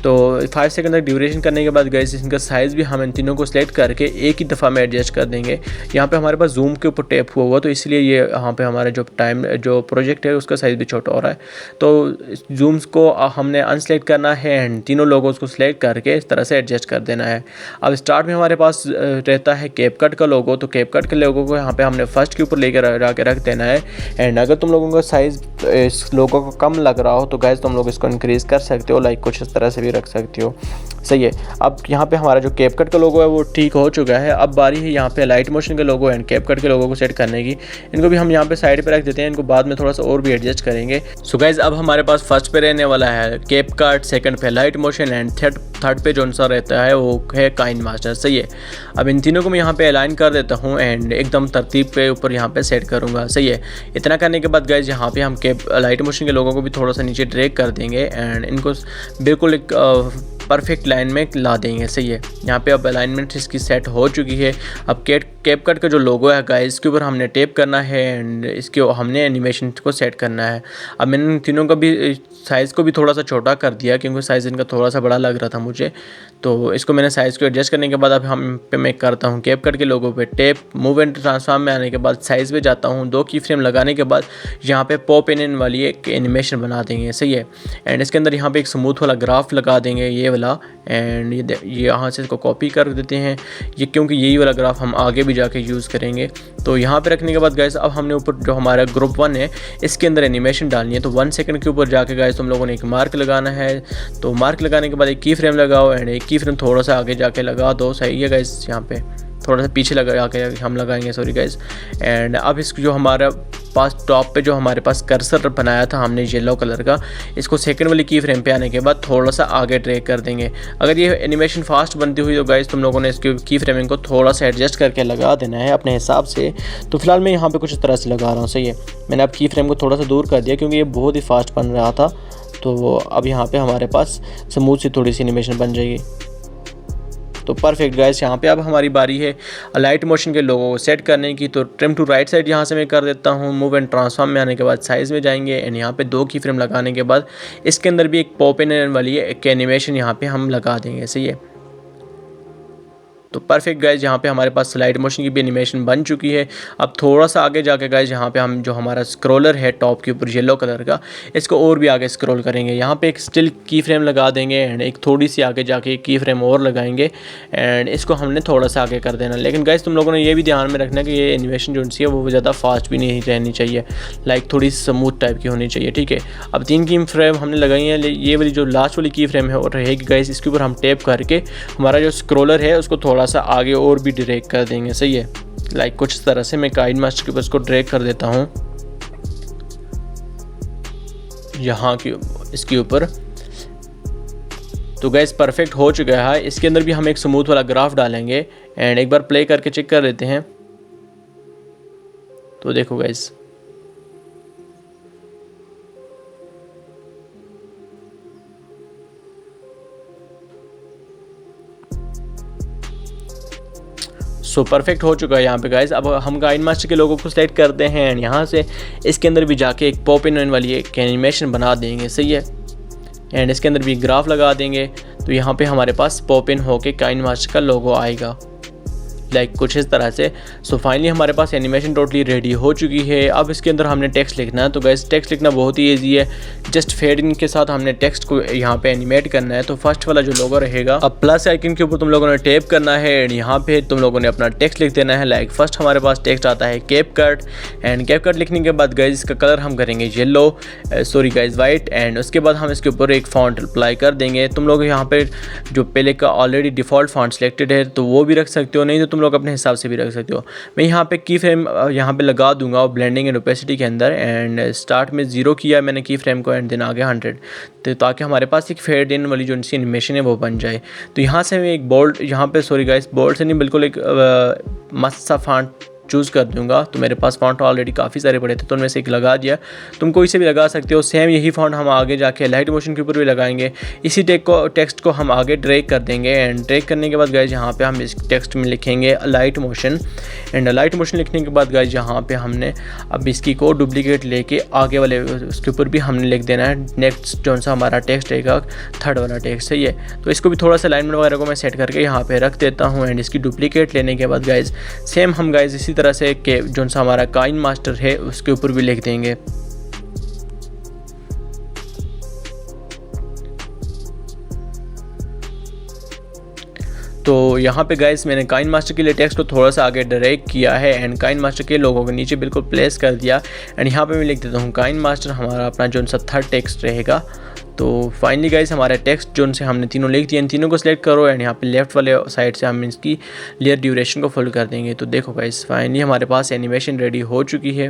तो 5 सेकंड तक ड्यूरेशन करने के बाद गाइस इनका साइज़ भी हम इन तीनों को सिलेक्ट करके एक ही दफ़ा में एडजस्ट कर देंगे। यहाँ पे हमारे पास जूम के ऊपर टैप हुआ तो इसलिए ये यहाँ पे हमारा जो प्रोजेक्ट है उसका साइज़ भी छोटा हो रहा है। तो जूम्स को हमने अनसेलेक्ट करना है एंड तीनों लोगों को सिलेक्ट करके इस तरह से एडजस्ट कर देना है। अब स्टार्ट में हमारे पास रहता है कैपकट का लोगो। तो कैपकट के लोगो को यहाँ पे हमने फर्स्ट के ऊपर लेकर आके रख देना है एंड अगर तुम लोगों का साइज़ इस लोगो को कम लग रहा हो तो गाइस तुम लोग इसको इंक्रीज़ कर सकते हो, लाइक कुछ इस तरह से भी रख सकते हो, सही है। अब यहाँ पे हमारा जो कैपकट का लोगो है वो ठीक हो चुका है। अब बारी है यहाँ पे लाइट मोशन के लोगो एंड कैपकट के लोगो को सेट करने की। इनको भी हम यहाँ पे साइड पे रख देते हैं, इनको बाद में थोड़ा सा और भी एडजस्ट करेंगे। सो गाइज अब हमारे पास फर्स्ट पे रहने वाला है कैपकट, सेकंड पे लाइट मोशन एंड थर्ड पे जो सा रहता है वो है काइन मास्टर, सही है। अब इन तीनों को मैं यहाँ पे अलाइन कर देता हूँ एंड एकदम तरतीब पे ऊपर यहाँ पे सेट करूँगा, सही है। इतना करने के बाद गाइज यहाँ पे हम लाइट मोशन के लोगों को भी थोड़ा सा नीचे ड्रैग कर देंगे एंड इनको बिल्कुल एक परफेक्ट लाइन में ला देंगे, सही है। यहाँ पे अब अलाइनमेंट इसकी सेट हो चुकी है। अब कैपकट का जो लोगो है गाइस इसके ऊपर हमने टेप करना है एंड इसके हमने एनिमेशन को सेट करना है। अब मैंने इन तीनों का भी साइज़ को भी थोड़ा सा छोटा कर दिया क्योंकि साइज़ इनका थोड़ा सा बड़ा लग रहा था मुझे, तो इसको मैंने साइज़ को एडजस्ट करने के बाद अब हम पे मैं करता हूँ कैपकट के लोगो पे टेप। मूव एंड ट्रांसफॉर्म में आने के बाद साइज़ पे जाता हूँ, 2 की फ्रेम लगाने के बाद यहाँ पे पॉप इन वाली एक एनिमेशन बना देंगे, सही है। एंड इसके अंदर यहाँ पे एक स्मूथ वाला ग्राफ लगा देंगे ये वाला, एंड ये यहाँ से इसको कॉपी कर देते हैं ये, क्योंकि यही वाला ग्राफ हम आगे भी जाके यूज़ करेंगे। तो यहाँ पे रखने के बाद गाइस अब हमने ऊपर जो हमारा ग्रुप 1 है इसके अंदर एनिमेशन डालनी है। तो 1 सेकंड के ऊपर जाके गाइस तुम लोगों ने एक मार्क लगाना है। तो मार्क लगाने के बाद एक की फ्रेम लगाओ एंड एक की फ्रेम थोड़ा सा आगे जाके लगा दो, सही है गाइस। यहाँ पे थोड़ा सा पीछे लगा के हम लगाएंगे, सॉरी गाइस। एंड अब इसको जो हमारा पास टॉप पे जो हमारे पास कर्सर बनाया था हमने येलो कलर का, इसको सेकंड वाली की फ्रेम पे आने के बाद थोड़ा सा आगे ड्रैग कर देंगे। अगर ये एनिमेशन फास्ट बनती हुई तो गाइस तुम लोगों ने इसकी की फ्रेमिंग को थोड़ा सा एडजस्ट करके लगा देना है अपने हिसाब से। तो फिलहाल मैं यहाँ पे कुछ इस तरह से लगा रहा हूँ, सही है। मैंने अब की फ्रेम को थोड़ा सा दूर कर दिया क्योंकि ये बहुत ही फास्ट बन रहा था। तो अब यहाँ पे हमारे पास स्मूथ सी थोड़ी सी एनिमेशन बन जाएगी। तो परफेक्ट गाइस, यहाँ पे अब हमारी बारी है लाइट मोशन के लोगों को सेट करने की। तो ट्रिम टू राइट साइड यहाँ से मैं कर देता हूँ। मूव एंड ट्रांसफॉर्म में आने के बाद साइज़ में जाएंगे एंड यहाँ पे 2 की फ्रेम लगाने के बाद इसके अंदर भी एक पॉप इन वाली एक एनिमेशन यहाँ पे हम लगा देंगे, सही है। तो परफेक्ट गाइज, यहाँ पे हमारे पास स्लाइड मोशन की भी एनिमेशन बन चुकी है। अब थोड़ा सा आगे जाके गाइज यहाँ पे हम जो हमारा स्क्रॉलर है टॉप के ऊपर येलो कलर का, इसको और भी आगे स्क्रॉल करेंगे। यहाँ पे एक स्टिल की फ्रेम लगा देंगे एंड एक थोड़ी सी आगे जाके एक की फ्रेम और लगाएंगे एंड इसको हमने थोड़ा सा आगे कर देना। लेकिन गाइज तुम लोगों ने ये भी ध्यान में रखना कि ये एनिमेशन जो सी है वो ज़्यादा फास्ट भी नहीं रहनी चाहिए, लाइक थोड़ी स्मूथ टाइप की होनी चाहिए, ठीक है। अब 3 की फ्रेम हमने लगाई है। ये वाली जो लास्ट वाली की फ्रेम है और रहेगी गाइज, इसके ऊपर हम टेप करके हमारा जो स्क्रॉलर है उसको थोड़ा सा आगे और भी ड्रैग कर देंगे, सही है। लाइक कुछ इस तरह से मैं काइन मास्टर के ऊपर इसको ड्रैग कर देता हूँ यहाँ की इसके ऊपर। तो गैस परफेक्ट हो चुका है। इसके अंदर भी हम एक स्मूथ वाला ग्राफ डालेंगे एंड एक बार प्ले करके चेक कर लेते हैं। तो देखो गैस, सो परफेक्ट हो चुका है यहाँ पे गाइज। अब हम काइन मास्टर के लोगों को सिलेक्ट करते हैं एंड यहाँ से इसके अंदर भी जाके एक पॉप इन वाली एक एनिमेशन बना देंगे, सही है। एंड इसके अंदर भी ग्राफ लगा देंगे। तो यहाँ पे हमारे पास पॉप इन होके काइन मास्टर का लोगो आएगा, लाइक कुछ इस तरह से। सो फाइनली हमारे पास एनिमेशन टोटली रेडी हो चुकी है। अब इसके अंदर हमने टेक्स्ट लिखना है। तो गाइस टेक्स्ट लिखना बहुत ही ईजी है, जस्ट फेड इन के साथ हमने टेक्स्ट को यहाँ पे एनिमेट करना है। तो फर्स्ट वाला जो लोगो रहेगा, अब प्लस आइकन के ऊपर तुम लोगों ने टैप करना है एंड यहाँ पे तुम लोगों ने अपना टेक्स्ट लिख देना है। लाइक फर्स्ट हमारे पास टेक्स्ट आता है कैपकट एंड कैपकट लिखने के बाद गाइस इसका कलर हम करेंगे yellow, sorry guys white, and उसके बाद हम इसके ऊपर एक फॉन्ट अप्लाई कर देंगे। तुम लोग यहाँ पे जो पहले का ऑलरेडी डिफ़ॉल्ट फॉन्ट सिलेक्टेड है तो वो भी रख सकते हो, नहीं तो तुम लोग अपने हिसाब से भी रख सकते हो। मैं यहाँ पे की फ्रेम यहाँ पे लगा दूंगा ब्लेंडिंग एंड ओपेसिटी के अंदर एंड स्टार्ट में 0 किया मैंने की फ्रेम को एंड देन आगे 100, तो ताकि हमारे पास एक फेड इन वाली जो सी एनिमेशन है वो बन जाए। तो यहाँ से मैं एक बोल्ड, यहाँ पे सॉरी गाइस बोल्ड से नहीं, बिल्कुल एक मस्त सा फॉन्ट चूज़ कर दूंगा। तो मेरे पास फॉन्ट ऑलरेडी काफ़ी सारे पड़े थे तो उनमें से एक लगा दिया। तुम कोई से भी लगा सकते हो। सेम यही फॉन्ट हम आगे जाके लाइट मोशन के ऊपर भी लगाएंगे। इसी टेक्स्ट को हम आगे ड्रैग कर देंगे एंड ड्रैग करने के बाद गाइज यहाँ पे हम इस टेक्स्ट में लिखेंगे light motion and light motion लिखने के बाद गाइज यहाँ पे हमने अब इसकी को डुप्लीकेट लेके आगे वाले उसके ऊपर भी हमने लिख देना है नेक्स्ट जो सा हमारा टेक्स्ट रहेगा, थर्ड वाला टेक्स्ट, सही है। तो इसको भी थोड़ा सा अलाइनमेंट वगैरह को मैं सेट करके यहाँ पे रख देता हूँ एंड इसकी डुप्लीकेट लेने के बाद गाइज सेम हम गाइज इसी तरह से के जो सा हमारा काइन मास्टर है उसके ऊपर भी लिख देंगे। तो यहाँ पे गाइस मैंने काइन मास्टर के लिए टेक्स्ट को थोड़ा सा आगे ड्रैग किया है एंड काइन मास्टर के लोगों के नीचे बिल्कुल प्लेस कर दिया एंड यहाँ पे मैं लिख देता हूँ काइन मास्टर, हमारा अपना जो सा थर्ड टेक्स्ट रहेगा। तो फाइनली गाइस हमारा टेक्स्ट जो से हमने तीनों लिख दिया, इन तीनों को सिलेक्ट करो एंड यहाँ पे लेफ्ट वाले साइड से हम इसकी लेयर ड्यूरेशन को फुल कर देंगे। तो देखो गाइस फाइनली हमारे पास एनिमेशन रेडी हो चुकी है।